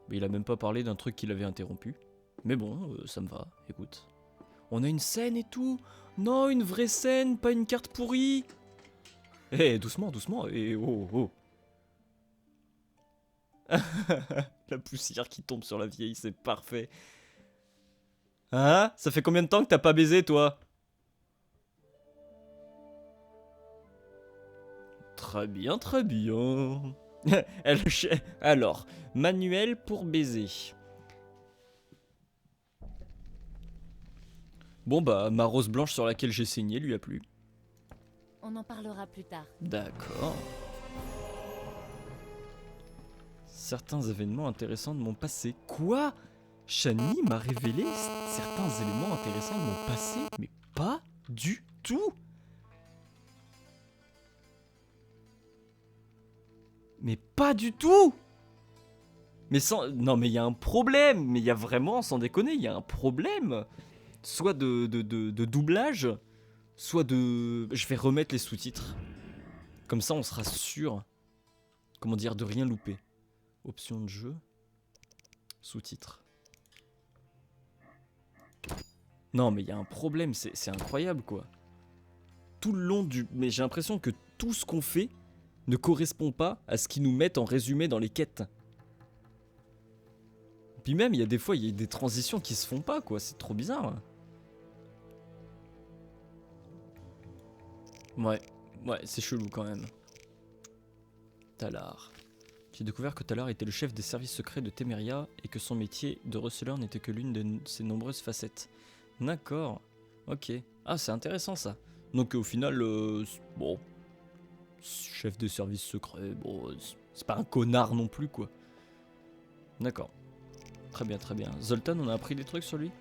Mais il a même pas parlé d'un truc qu'il avait interrompu. Mais bon, ça me va, écoute. On a une scène et tout. Non, une vraie scène, pas une carte pourrie. Eh, doucement, doucement, et oh, oh. La poussière qui tombe sur la vieille, c'est parfait. Hein? Ça fait combien de temps que t'as pas baisé, toi? Très bien, très bien. Alors, manuel pour baiser. Bon bah, ma rose blanche sur laquelle j'ai saigné lui a plu. On en parlera plus tard. D'accord. Certains événements intéressants de mon passé. Quoi? Shani m'a révélé certains éléments intéressants de mon passé, mais pas du tout. Mais pas du tout. Mais sans... Non mais il y a un problème. Mais il y a vraiment, sans déconner, il y a un problème. Soit de doublage, soit de... Je vais remettre les sous-titres. Comme ça on sera sûr, comment dire, de rien louper. Option de jeu. Sous-titres. Non mais il y a un problème, c'est incroyable quoi. Tout le long du... Mais j'ai l'impression que tout ce qu'on fait ne correspond pas à ce qu'ils nous mettent en résumé dans les quêtes. Puis même, il y a des fois, il y a des transitions qui se font pas quoi, c'est trop bizarre. Ouais, c'est chelou quand même. Talar. J'ai découvert que Talar était le chef des services secrets de Téméria et que son métier de receleur n'était que l'une de ses nombreuses facettes. D'accord, ok. Ah, c'est intéressant ça. Donc au final, bon, chef des services secrets, bon, c'est pas un connard non plus quoi. D'accord. Très bien, très bien. Zoltan, on a appris des trucs sur lui?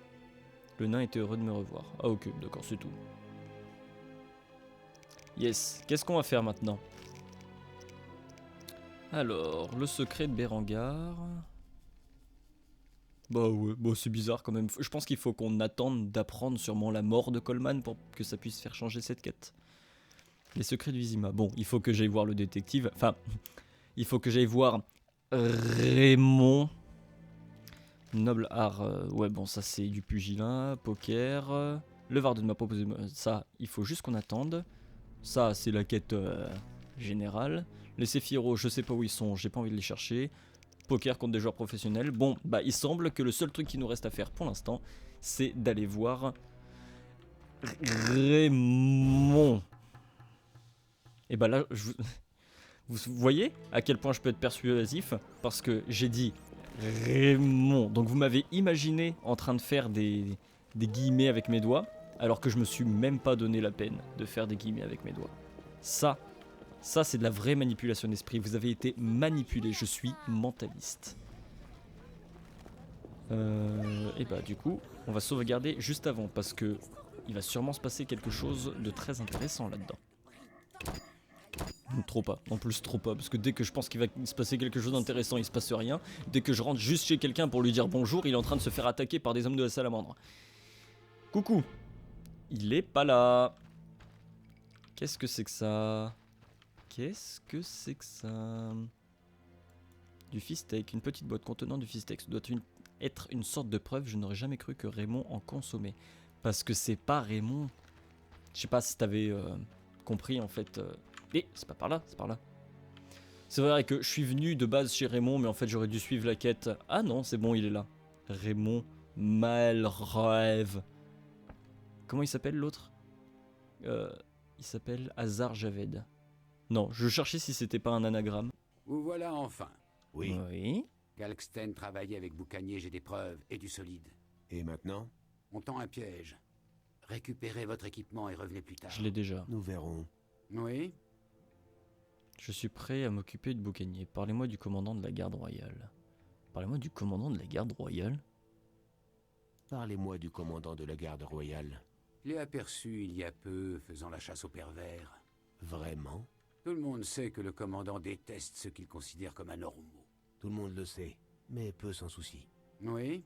Le nain était heureux de me revoir. Ah ok, d'accord, c'est tout. Yes, qu'est-ce qu'on va faire maintenant? Alors, le secret de Berengar. Bah ouais, bah c'est bizarre quand même. Je pense qu'il faut qu'on attende d'apprendre sûrement la mort de Coleman pour que ça puisse faire changer cette quête. Les secrets de Vizima. Bon, il faut que j'aille voir le détective. Enfin, il faut que j'aille voir Raymond. Noble art. Ouais, bon, ça c'est du pugilat, poker. Le Varden m'a proposé. Ça, il faut juste qu'on attende. Ça, c'est la quête générale. Les Sephiroth, je sais pas où ils sont, j'ai pas envie de les chercher. Poker contre des joueurs professionnels. Bon, bah il semble que le seul truc qui nous reste à faire pour l'instant, c'est d'aller voir Raymond. Et bah là, vous voyez à quel point je peux être persuasif, parce que j'ai dit Raymond. Donc vous m'avez imaginé en train de faire des guillemets avec mes doigts, alors que je me suis même pas donné la peine de faire des guillemets avec mes doigts. Ça c'est de la vraie manipulation d'esprit. Vous avez été manipulé, je suis mentaliste. Et bah du coup, on va sauvegarder juste avant, parce que il va sûrement se passer quelque chose de très intéressant là-dedans. Trop pas, en plus trop pas, parce que dès que je pense qu'il va se passer quelque chose d'intéressant, il se passe rien. Dès que je rentre juste chez quelqu'un pour lui dire bonjour, il est en train de se faire attaquer par des hommes de la salamandre. Coucou. Il est pas là. Qu'est-ce que c'est que ça? Qu'est-ce que c'est que ça? Du fissteak, une petite boîte contenant du fissteak. Ça doit être une sorte de preuve, je n'aurais jamais cru que Raymond en consommait. Parce que c'est pas Raymond. Je sais pas si t'avais compris en fait. Eh, c'est pas par là, c'est par là. C'est vrai que je suis venu de base chez Raymond, mais en fait j'aurais dû suivre la quête. Ah non, c'est bon, il est là. Raymond Malrêve. Comment il s'appelle l'autre? Il s'appelle Hazar Javed. Non, je cherchais si c'était pas un anagramme. Vous voilà enfin. Oui. Oui. Kalksten travaillait avec Boucanier, j'ai des preuves et du solide. Et maintenant? On tend un piège. Récupérez votre équipement et revenez plus tard. Je l'ai déjà. Nous verrons. Oui. Je suis prêt à m'occuper de Boucanier. Parlez-moi du commandant de la garde royale. Parlez-moi du commandant de la garde royale? Parlez-moi du commandant de la garde royale. Je l'ai aperçu il y a peu, faisant la chasse aux pervers. Vraiment? Tout le monde sait que le commandant déteste ceux qu'il considère comme anormaux. Tout le monde le sait, mais peu s'en soucie. Oui?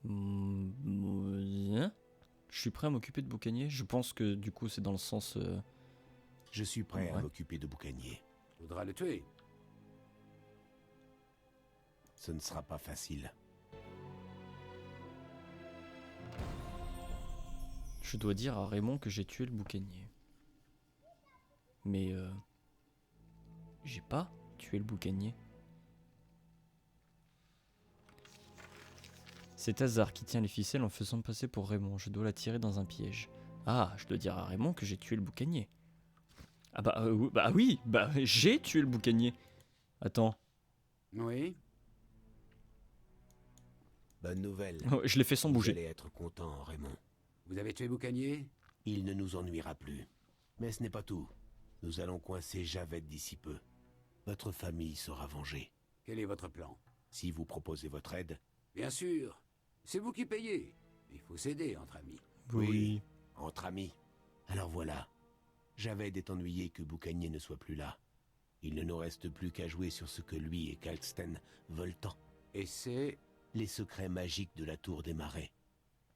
Bien. Je suis prêt à m'occuper de Boucanier. Je pense que du coup c'est dans le sens... Je suis prêt à Ouais. m'occuper de Boucanier. Faudra le tuer. Ce ne sera pas facile. Je dois dire à Raymond que j'ai tué le Boucanier. Mais j'ai pas tué le Boucanier. C'est Hazard qui tient les ficelles en faisant passer pour Raymond. Je dois la tirer dans un piège. Ah, je dois dire à Raymond que j'ai tué le Boucanier. Ah bah oui, bah j'ai tué le Boucanier. Attends, Oui? Bonne nouvelle. je l'ai fait sans Vous bouger. allez être content, Raymond. Vous avez tué Boucanier? Il ne nous ennuiera plus. Mais ce n'est pas tout. Nous allons coincer Javed d'ici peu. Votre famille sera vengée. Quel est votre plan? Si vous proposez votre aide, Bien sûr. C'est vous qui payez. Il faut s'aider entre amis. Oui. Entre amis. Alors voilà. Javed est ennuyé que Boucanier ne soit plus là. Il ne nous reste plus qu'à jouer sur ce que lui et Kalksten veulent tant. Et c'est... Les secrets magiques de la tour des marais.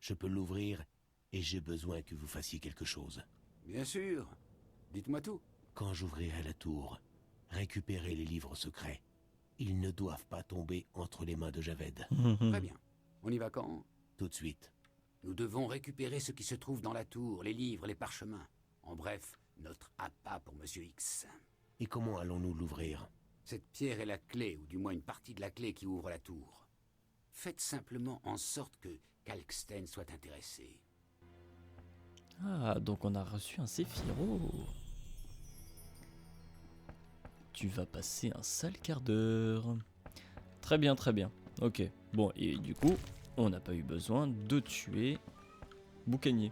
Je peux l'ouvrir et j'ai besoin que vous fassiez quelque chose. Bien sûr. Dites-moi tout. Quand j'ouvrirai la tour, récupérez les livres secrets. Ils ne doivent pas tomber entre les mains de Javed. Très bien. On y va quand? Tout de suite. Nous devons récupérer ce qui se trouve dans la tour, les livres, les parchemins. En bref, notre appât pour Monsieur X. Et comment allons-nous l'ouvrir? Cette pierre est la clé, ou du moins une partie de la clé qui ouvre la tour. Faites simplement en sorte que Kalksten soit intéressé. Ah, donc on a reçu un Séphiro. Tu vas passer un sale quart d'heure. Très bien, très bien. Ok. Bon, et du coup, on n'a pas eu besoin de tuer Boucanier.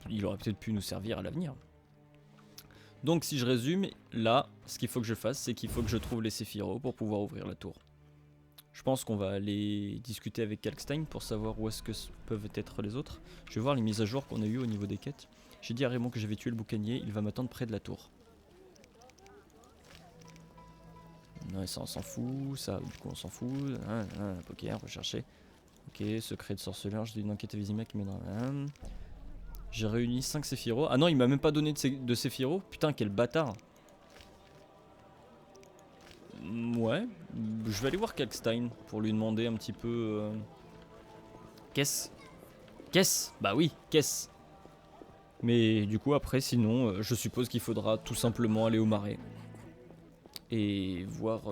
Il aurait peut-être pu nous servir à l'avenir. Donc si je résume, là, ce qu'il faut que je fasse, c'est qu'il faut que je trouve les Séphiro pour pouvoir ouvrir la tour. Je pense qu'on va aller discuter avec Kalkstein pour savoir où est-ce que peuvent être les autres. Je vais voir les mises à jour qu'on a eues au niveau des quêtes. J'ai dit à Raymond que j'avais tué le Boucanier, il va m'attendre près de la tour. Non, ça on s'en fout, ça du coup on s'en fout. Poker, rechercher. Ok, secret de sorceleur, j'ai une enquête visible qui met dans la... J'ai réuni 5 Séphiro. Ah non, il m'a même pas donné de Séphiro. Putain, quel bâtard. Ouais, je vais aller voir Kalkstein pour lui demander un petit peu... Qu'est-ce Bah oui, qu'est-ce. Mais du coup après sinon je suppose qu'il faudra tout simplement aller au marais. Et voir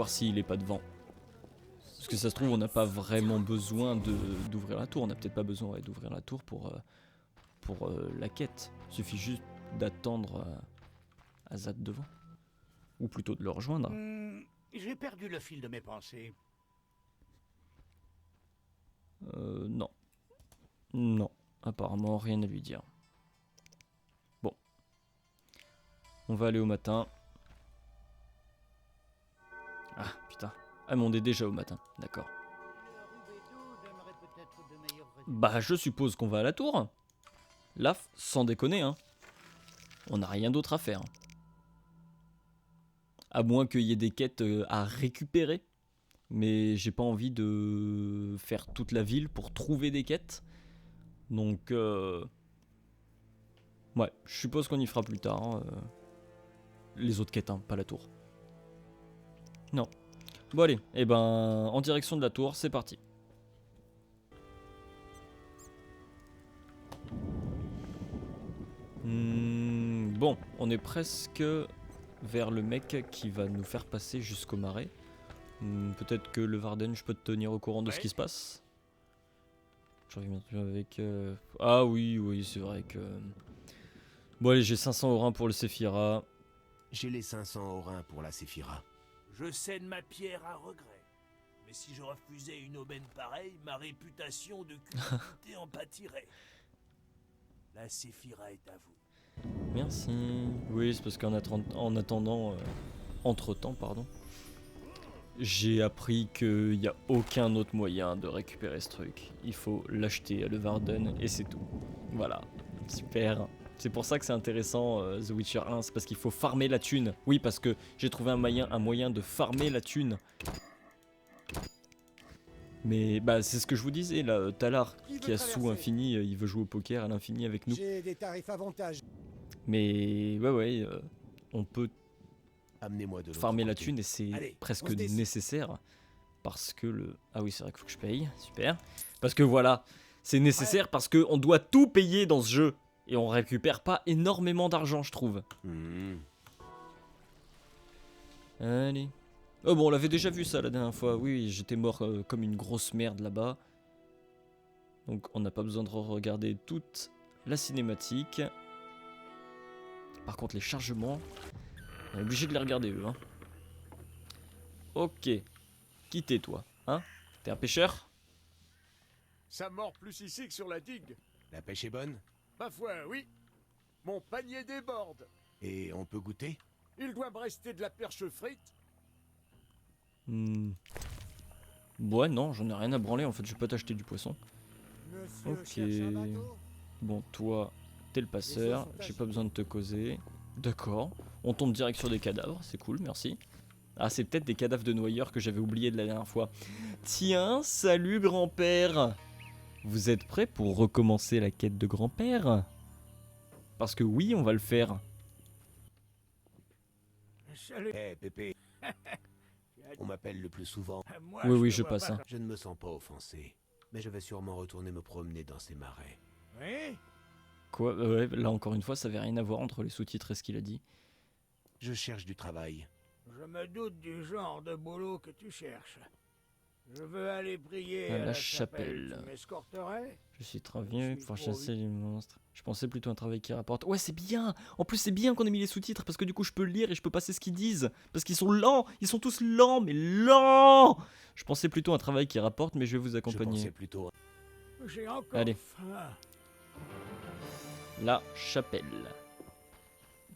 s'il est pas devant. Parce que ça se trouve on n'a pas vraiment besoin d'ouvrir la tour. On n'a peut-être pas besoin d'ouvrir la tour pour la quête. Il suffit juste d'attendre Azad devant. Ou plutôt de le rejoindre. J'ai perdu le fil de mes pensées. Non. Non. Apparemment rien à lui dire. Bon. On va aller au matin. Ah putain. Ah mais on est déjà au matin. D'accord. Bah je suppose qu'on va à la tour. Là, sans déconner hein. On n'a rien d'autre à faire. À moins qu'il y ait des quêtes à récupérer. Mais j'ai pas envie de faire toute la ville pour trouver des quêtes. Donc ouais, je suppose qu'on y fera plus tard. Hein, les autres quêtes, hein, pas la tour. Non. Bon allez, et ben en direction de la tour, c'est parti. Bon, on est presque vers le mec qui va nous faire passer jusqu'au marais. Peut-être que le Varden, je peux te tenir au courant de ce qui se passe. Je reviens avec... Ah oui, c'est vrai que... Bon allez, j'ai 500 orins pour le Séphira. J'ai les 500 orins pour la Séphira. Je cède ma pierre à regret. Mais si je refusais une aubaine pareille, ma réputation de cupidité en pâtirait. La Séphira est à vous. Merci. Oui, c'est parce qu'en attendant... entre-temps, pardon. J'ai appris qu'il n'y a aucun autre moyen de récupérer ce truc. Il faut l'acheter à Leeuwarden et c'est tout. Voilà, super. C'est pour ça que c'est intéressant The Witcher 1, c'est parce qu'il faut farmer la thune. Oui, parce que j'ai trouvé un moyen de farmer la thune. Mais bah c'est ce que je vous disais là, Talar qui a sous infini, il veut jouer au poker à l'infini avec nous. J'ai des tarifs avantageux. Mais ouais, on peut Amenez-moi de l'autre farmer la côté. thune et c'est Allez, presque on se décide. nécessaire. Parce que le... Ah oui, c'est vrai qu'il faut que je paye, super. Parce que voilà, c'est nécessaire parce qu'on doit tout payer dans ce jeu. Et on récupère pas énormément d'argent, je trouve. Allez. Oh bon, on l'avait déjà vu ça la dernière fois. Oui, j'étais mort comme une grosse merde là-bas. Donc on n'a pas besoin de regarder toute la cinématique. Par contre, les chargements, on est obligé de les regarder eux. Hein. Ok. Qui t'es toi, hein? T'es un pêcheur? Ça mord plus ici que sur la digue. La pêche est bonne? Ma foi, oui. Mon panier déborde. Et on peut goûter? Il doit me rester de la perche frite. Ouais, non, j'en ai rien à branler en fait, je vais pas t'acheter du poisson. Monsieur Ok. cherche un bateau. Bon, toi, t'es le passeur, j'ai pas besoin de te causer. D'accord. On tombe direct sur des cadavres, c'est cool, merci. Ah, c'est peut-être des cadavres de noyeurs que j'avais oublié de la dernière fois. Tiens, salut grand-père. Vous êtes prêts pour recommencer la quête de grand-père? Parce que oui, on va le faire. Salut. Eh, Pépé. On m'appelle le plus souvent. Moi, Oui, te je vois passe. pas Hein. Je ne me sens pas offensé. Mais je vais sûrement retourner me promener dans ces marais. Oui. Quoi? Ouais, là encore une fois, ça avait rien à voir entre les sous-titres et ce qu'il a dit. Je cherche du travail. Je me doute du genre de boulot que tu cherches. Je veux aller prier À à la chapelle. chapelle. Tu m'escorterais? Je suis travaillé Je suis pour trop chasser les monstres. Je pensais plutôt à un travail qui rapporte. Ouais, c'est bien. En plus, c'est bien qu'on ait mis les sous-titres parce que du coup, je peux lire et je peux passer ce qu'ils disent. Parce qu'ils sont lents. Ils sont tous lents, mais lents. Je pensais plutôt à un travail qui rapporte, mais je vais vous Je accompagner. pensais plutôt... J'ai encore Allez. faim. La chapelle.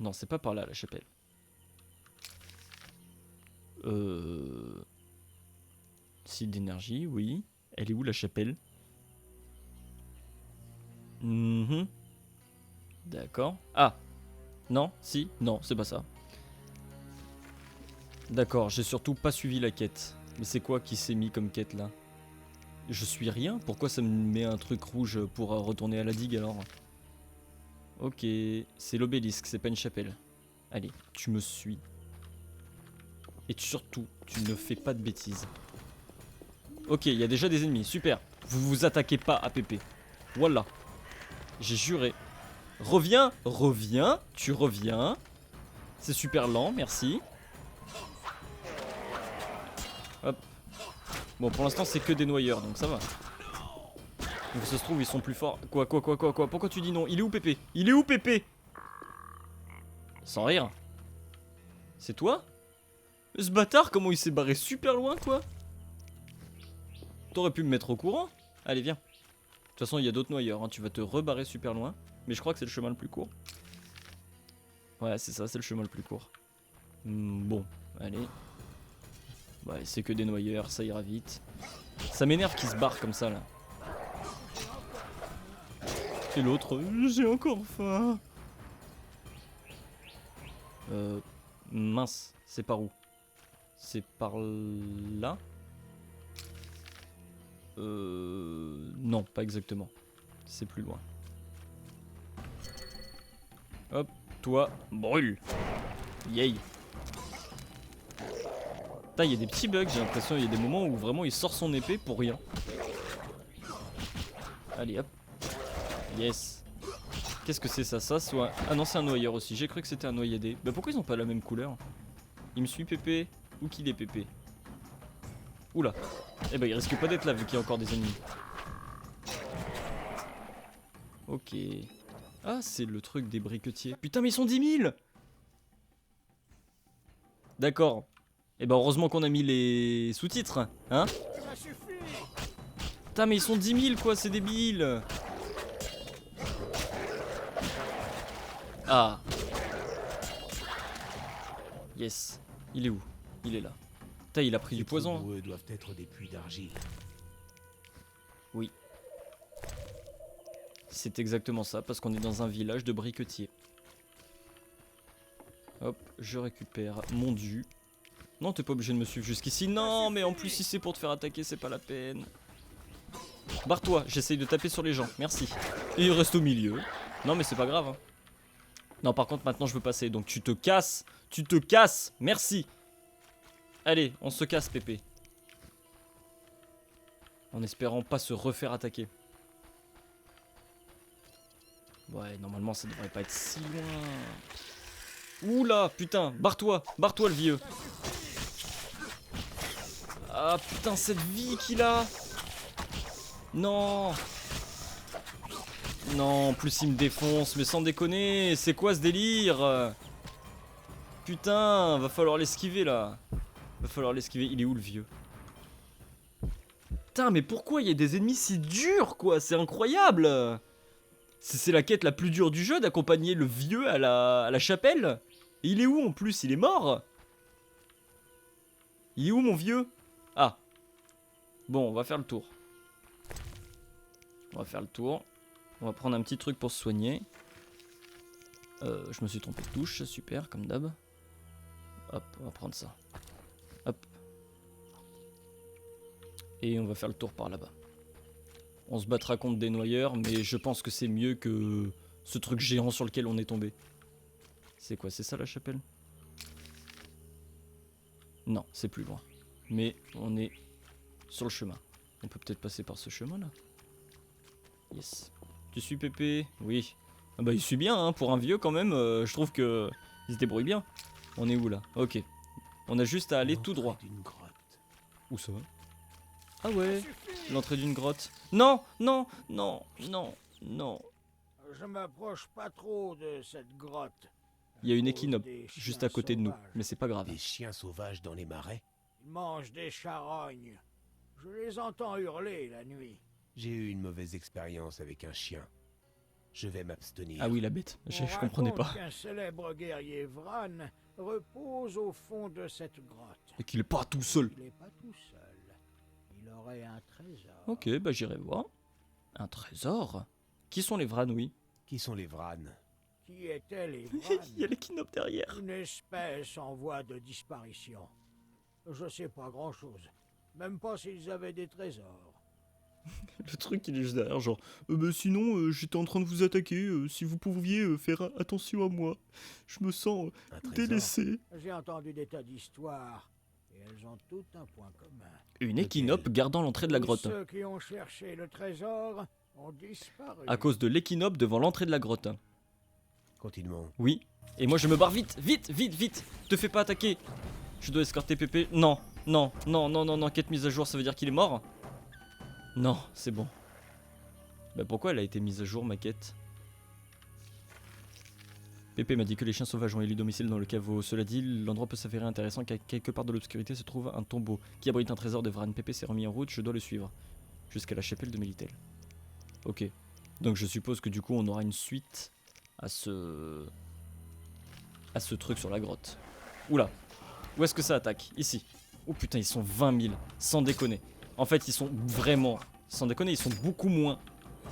Non, c'est pas par là, la chapelle. Site d'énergie, oui. Elle est où la chapelle? D'accord. Ah. Non, si, non, c'est pas ça. D'accord, j'ai surtout pas suivi la quête. Mais c'est quoi qui s'est mis comme quête là? Je suis rien? Pourquoi ça me met un truc rouge pour retourner à la digue alors? Ok, c'est l'obélisque, c'est pas une chapelle. Allez, tu me suis. Et surtout, tu ne fais pas de bêtises. Ok, il y a déjà des ennemis, super. Vous vous attaquez pas à Pépé. Voilà. J'ai juré. Reviens, reviens, tu reviens. C'est super lent, merci. Hop. Bon, pour l'instant, c'est que des noyeurs, donc ça va. Donc ça se trouve, ils sont plus forts. Quoi? Pourquoi tu dis non? Il est où Pépé? Il est où Pépé? Sans rire. C'est toi? Ce bâtard, comment il s'est barré super loin, quoi? T'aurais pu me mettre au courant? Allez, viens. De toute façon, il y a d'autres noyeurs, hein. Tu vas te rebarrer super loin. Mais je crois que c'est le chemin le plus court. Ouais, c'est ça, c'est le chemin le plus court. Bon, allez. Ouais, c'est que des noyeurs, ça ira vite. Ça m'énerve qu'ils se barrent comme ça, là. Et l'autre, j'ai encore faim. Mince, c'est par où? C'est par là? Non, pas exactement. C'est plus loin. Hop, toi, brûle. Yay. Putain, il y a des petits bugs, j'ai l'impression. Il y a des moments où vraiment il sort son épée pour rien. Allez, hop. Yes. Qu'est-ce que c'est ça? Ça soit... Ah non, c'est un noyeur aussi. J'ai cru que c'était un noyadé. Bah pourquoi ils ont pas la même couleur? Il me suit Pépé? Où qu'il est Pépé? Oula. Eh bah il risque pas d'être là vu qu'il y a encore des ennemis. Ok. Ah c'est le truc des briquetiers. Putain mais ils sont 10 000. D'accord. Eh bah heureusement qu'on a mis les sous-titres. Hein? Ça suffit. Putain mais ils sont 10 000 quoi, c'est débile. Ah. Yes. Il est où? Il est là. Putain, il a pris Ces du poison. trous boueux doivent être des puits d'argile. Oui. C'est exactement ça, parce qu'on est dans un village de briquetiers. Hop, je récupère mon dû. Non, t'es pas obligé de me suivre jusqu'ici. Non, mais en plus, si c'est pour te faire attaquer, c'est pas la peine. Barre-toi, j'essaye de taper sur les gens, merci. Et il reste au milieu. Non, mais c'est pas grave. Hein. Non, par contre, maintenant, je veux passer. Donc, tu te casses, merci. Allez, on se casse, Pépé. En espérant pas se refaire attaquer. Ouais, normalement, ça devrait pas être si loin. Oula, putain, barre-toi le vieux. Ah, putain, cette vie qu'il a. Non. Non, en plus il me défonce, mais sans déconner, c'est quoi ce délire? Putain, va falloir l'esquiver là. Va falloir l'esquiver, il est où le vieux? Putain, mais pourquoi il y a des ennemis si durs quoi? C'est incroyable. C'est la quête la plus dure du jeu d'accompagner le vieux à la chapelle. Et il est où en plus? Il est mort? Il est où mon vieux? Ah. Bon, on va faire le tour. On va faire le tour. On va prendre un petit truc pour se soigner. Je me suis trompé de touche, super, comme d'hab. Hop, on va prendre ça. Hop. Et on va faire le tour par là-bas. On se battra contre des noyeurs, mais je pense que c'est mieux que ce truc géant sur lequel on est tombé. C'est quoi, c'est ça la chapelle? Non, c'est plus loin. Mais on est sur le chemin. On peut peut-être passer par ce chemin-là. Yes. Tu suis Pépé? Oui. Ah bah il suit bien, hein, pour un vieux quand même, je trouve que il se débrouille bien. On est où là? Ok. On a juste à aller tout droit. Où ça? Ah ouais, l'entrée d'une grotte. Non, non, non, non, non. Je m'approche pas trop de cette grotte. Il y a une équinope juste à côté de nous, mais c'est pas grave. Des chiens sauvages dans les marais? Ils mangent des charognes. Je les entends hurler la nuit. J'ai eu une mauvaise expérience avec un chien. Je vais m'abstenir. Ah oui, la bête, je On comprenais raconte pas. qu'un célèbre guerrier Vran repose au fond de cette grotte. Et qu'il est pas tout seul. Il est pas tout seul. Il aurait un trésor. Ok, bah j'irai voir. Un trésor? Qui sont les Vranouilles? Qui sont les Vran? Qui étaient les Vran? Il y a l'équinope derrière. Une espèce en voie de disparition. Je sais pas grand-chose. Même pas s'ils avaient des trésors. Le truc il est juste derrière, genre bah sinon j'étais en train de vous attaquer, si vous pouviez faire attention à moi. Je me sens délaissé. J'ai entendu des tas d'histoires. Et elles ont toutes un point commun. Une équinope gardant l'entrée de la grotte. Tous ceux qui ont cherché le trésor ont disparu. À cause de l'équinope devant l'entrée de la grotte. Continuons. Oui. Et moi je me barre vite, vite, vite, vite. Te fais pas attaquer. Je dois escorter Pépé. Non, non, non, non, non, non. Quête mise à jour, ça veut dire qu'il est mort? Non, c'est bon. Bah pourquoi elle a été mise à jour ma quête? Pépé m'a dit que les chiens sauvages ont élu domicile dans le caveau. Cela dit, l'endroit peut s'avérer intéressant car quelque part dans l'obscurité se trouve un tombeau qui abrite un trésor de Vran. Pépé s'est remis en route, je dois le suivre. Jusqu'à la chapelle de Melitel. Ok. Donc je suppose que du coup on aura une suite à ce truc sur la grotte. Oula. Où est-ce que ça attaque? Ici. Oh putain, ils sont 20 000. Sans déconner. En fait, ils sont vraiment... Sans déconner, ils sont beaucoup moins.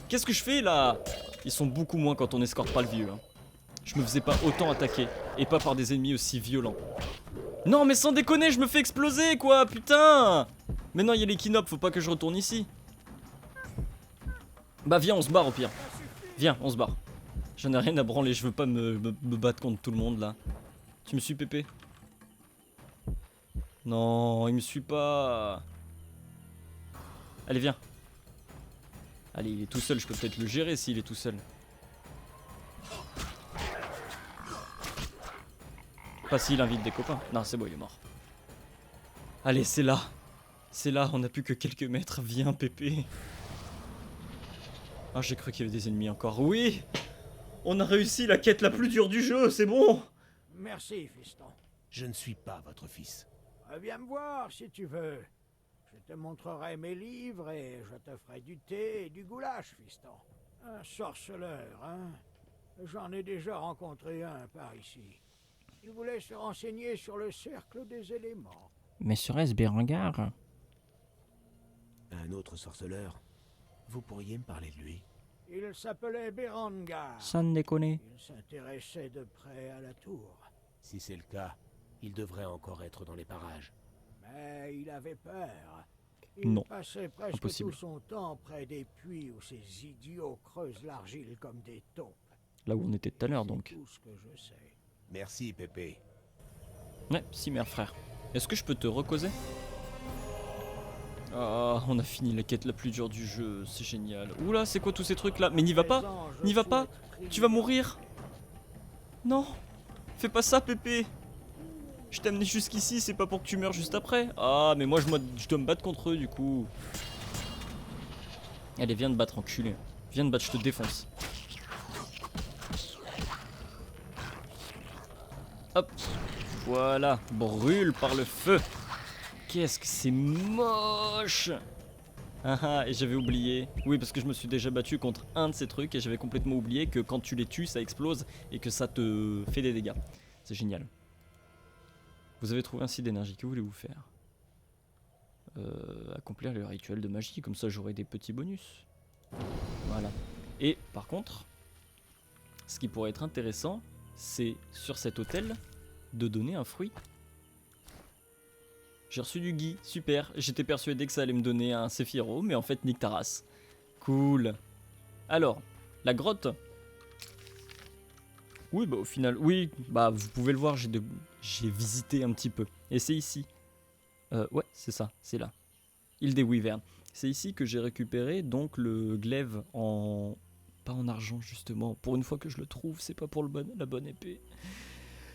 Qu'est-ce que je fais là? Ils sont beaucoup moins quand on escorte pas le vieux. Hein. Je me faisais pas autant attaquer. Et pas par des ennemis aussi violents. Non mais sans déconner, je me fais exploser quoi, putain. Mais non, il y a l'équinope, faut pas que je retourne ici. Bah viens, on se barre au pire. Viens, on se barre. J'en ai rien à branler, je veux pas me battre contre tout le monde là. Tu me suis Pépé? Non, il me suit pas. Allez, viens. Allez, il est tout seul, je peux peut-être le gérer s'il est tout seul. Pas s'il invite des copains. Non, c'est bon, il est mort. Allez, c'est là. C'est là, on n'a plus que quelques mètres. Viens, Pépé. Ah, j'ai cru qu'il y avait des ennemis encore. Oui! On a réussi la quête la plus dure du jeu, c'est bon! Merci, fiston. Je ne suis pas votre fils. Viens me voir si tu veux. Je te montrerai mes livres et je te ferai du thé et du goulash, fiston. Un sorceleur, hein? J'en ai déjà rencontré un par ici. Il voulait se renseigner sur le cercle des éléments. Mais serait-ce Berengar? Un autre sorceleur. Vous pourriez me parler de lui? Il s'appelait Berengar. Sans déconner. Il s'intéressait de près à la tour. Si c'est le cas, il devrait encore être dans les parages. Mais il avait peur. Il Non, passait presque impossible. tout son temps près des puits où ces idiots creusent l'argile comme des taupes. Là où on était tout à l'heure C'est donc. tout ce que je sais. Merci, Pépé. Ouais, si merde frère. Est-ce que je peux te recauser? Ah, on a fini la quête la plus dure du jeu, c'est génial. Oula, c'est quoi tous ces trucs là? Mais n'y va pas! N'y va pas! Tu vas mourir! Non! Fais pas ça, Pépé! Je t'ai amené jusqu'ici, c'est pas pour que tu meurs juste après. Ah, mais moi je dois me battre contre eux du coup. Allez, viens te battre, enculé. Viens te battre, je te défonce. Hop! Voilà, brûle par le feu! Qu'est-ce que c'est moche! Ah ah, et j'avais oublié. Oui, parce que je me suis déjà battu contre un de ces trucs et j'avais complètement oublié que quand tu les tues, ça explose et que ça te fait des dégâts. C'est génial. Vous avez trouvé un site d'énergie, que voulez-vous faire? Accomplir le rituel de magie, comme ça j'aurai des petits bonus. Voilà. Et par contre, ce qui pourrait être intéressant, c'est sur cet hôtel de donner un fruit. J'ai reçu du gui, super. J'étais persuadé que ça allait me donner un Séphiro, mais en fait nique ta race. Cool. Alors, la grotte. Oui, bah au final, oui, bah vous pouvez le voir, j'ai visité un petit peu. Et c'est ici. Ouais, c'est ça, c'est là. Île des Wyverns. C'est ici que j'ai récupéré donc le glaive en... Pas en argent justement. Pour une fois que je le trouve, c'est pas pour la bonne épée.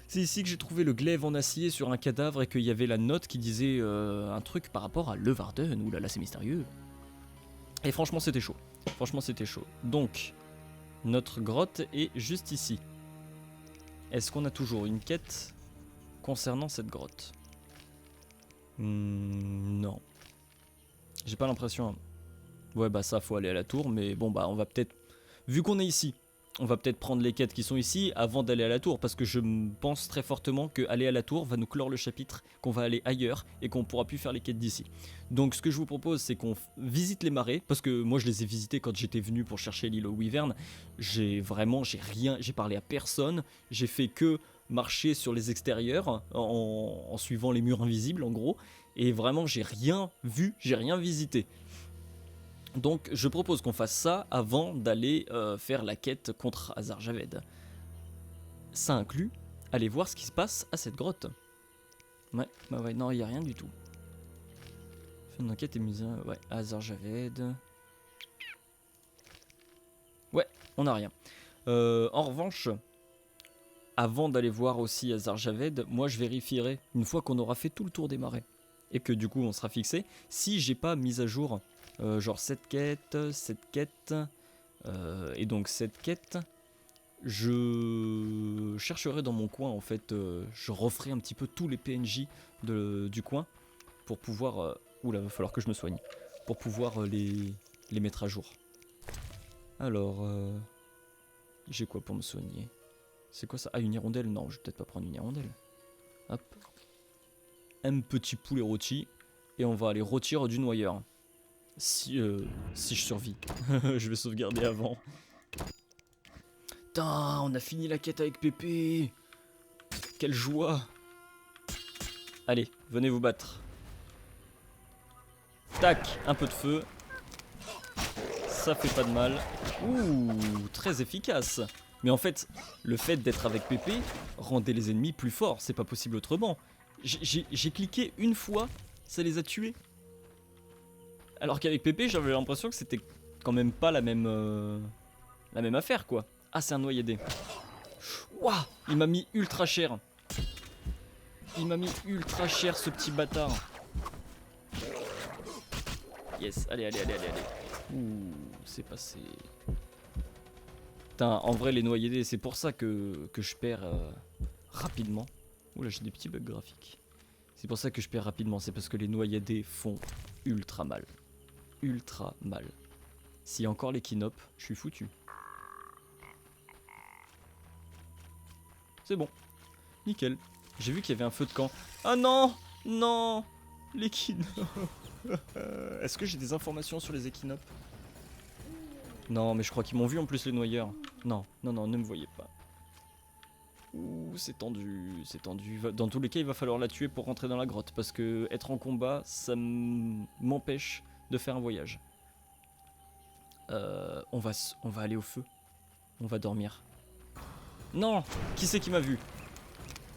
C'est ici que j'ai trouvé le glaive en acier sur un cadavre et qu'il y avait la note qui disait un truc par rapport à Levarden. Ouh là là, c'est mystérieux. Et franchement, c'était chaud. Franchement, c'était chaud. Donc, notre grotte est juste ici. Est-ce qu'on a toujours une quête concernant cette grotte? Non. J'ai pas l'impression. Ouais, bah ça, faut aller à la tour. Mais bon, bah on va peut-être... Vu qu'on est ici, on va peut-être prendre les quêtes qui sont ici avant d'aller à la tour, parce que je pense très fortement que aller à la tour va nous clore le chapitre, qu'on va aller ailleurs et qu'on pourra plus faire les quêtes d'ici. Donc ce que je vous propose, c'est qu'on visite les marais, parce que moi je les ai visités quand j'étais venu pour chercher l'île aux Wyverns. J'ai parlé à personne, j'ai fait que marcher sur les extérieurs en suivant les murs invisibles en gros, et vraiment j'ai rien vu, j'ai rien visité. Donc je propose qu'on fasse ça avant d'aller faire la quête contre Azar-Javed. Ça inclut aller voir ce qui se passe à cette grotte. Ouais, bah ouais, non, il n'y a rien du tout. Faire une enquête et mise ouais, Azar-Javed. Ouais, on n'a rien. En revanche, avant d'aller voir aussi Azar-Javed, moi je vérifierai, une fois qu'on aura fait tout le tour des marais, et que du coup on sera fixé, si j'ai pas mis à jour... genre cette quête, et donc cette quête, je chercherai dans mon coin en fait, je referai un petit peu tous les PNJ du coin pour pouvoir, oula, va falloir que je me soigne, pour pouvoir les mettre à jour. Alors, j'ai quoi pour me soigner? C'est quoi ça? Ah, une hirondelle? Non, je vais peut-être pas prendre une hirondelle. Hop, un petit poulet rôti, et on va aller rôtir du noyeur. Si je survis. Je vais sauvegarder avant. Putain, on a fini la quête avec Pépé. Quelle joie. Allez, venez vous battre. Tac, un peu de feu. Ça fait pas de mal. Ouh, très efficace. Mais en fait, le fait d'être avec Pépé rendait les ennemis plus forts. C'est pas possible autrement. J'ai cliqué une fois, ça les a tués. Alors qu'avec Pépé, j'avais l'impression que c'était quand même pas la même affaire, quoi. Ah, c'est un noyadé. Ouah, il m'a mis ultra cher. Il m'a mis ultra cher, ce petit bâtard. Yes, allez. Ouh, c'est passé. Putain, en vrai, les noyadés, c'est pour ça que je perds rapidement. Ouh là, j'ai des petits bugs graphiques. C'est pour ça que je perds rapidement, c'est parce que les noyadés font ultra mal. Ultra mal. S'il y a encore l'équinope, je suis foutu. C'est bon. Nickel. J'ai vu qu'il y avait un feu de camp. Ah non! Non! L'équinope. Est-ce que j'ai des informations sur les équinopes? Non, mais je crois qu'ils m'ont vu en plus les noyeurs. Non, non, non, ne me voyez pas. Ouh, c'est tendu, c'est tendu. Dans tous les cas, il va falloir la tuer pour rentrer dans la grotte. Parce que être en combat, ça m'empêche de faire un voyage. On va aller au feu. On va dormir. Non! Qui c'est qui m'a vu?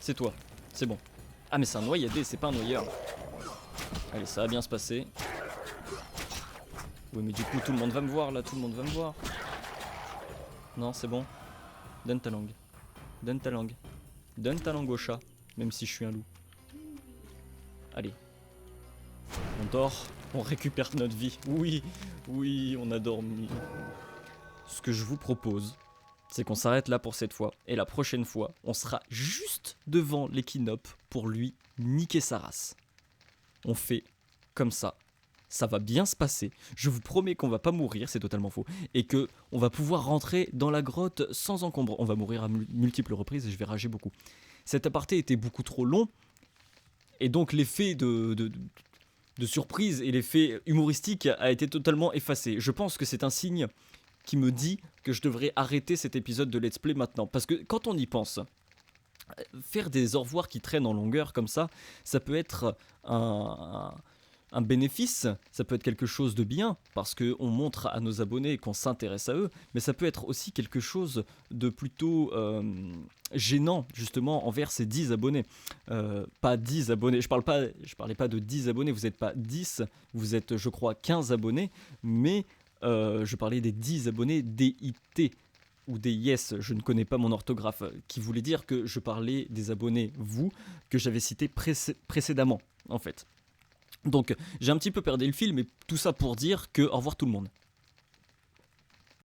C'est toi, c'est bon. Ah mais c'est un noyadé, c'est pas un noyeur. Allez, ça va bien se passer. Oui mais du coup tout le monde va me voir là, tout le monde va me voir. Non, c'est bon. Donne ta langue. Donne ta langue. Donne ta langue au chat, même si je suis un loup. Allez. On dort, on récupère notre vie. Oui, oui, on a dormi. Ce que je vous propose, c'est qu'on s'arrête là pour cette fois. Et la prochaine fois, on sera juste devant l'équinope pour lui niquer sa race. On fait comme ça. Ça va bien se passer. Je vous promets qu'on va pas mourir, c'est totalement faux. Et que on va pouvoir rentrer dans la grotte sans encombre. On va mourir à multiples reprises et je vais rager beaucoup. Cet aparté était beaucoup trop long. Et donc l'effet de surprise et l'effet humoristique a été totalement effacé. Je pense que c'est un signe qui me dit que je devrais arrêter cet épisode de Let's Play maintenant. Parce que quand on y pense, faire des au revoir qui traînent en longueur comme ça, ça peut être un bénéfice, ça peut être quelque chose de bien, parce qu'on montre à nos abonnés qu'on s'intéresse à eux, mais ça peut être aussi quelque chose de plutôt gênant, justement, envers ces 10 abonnés. Pas 10 abonnés, je parlais pas de 10 abonnés, vous n'êtes pas 10, vous êtes, je crois, 15 abonnés, mais je parlais des 10 abonnés DIT, ou des yes, je ne connais pas mon orthographe, qui voulait dire que je parlais des abonnés, vous, que j'avais cité précédemment, en fait. Donc j'ai un petit peu perdu le fil, mais tout ça pour dire que au revoir tout le monde.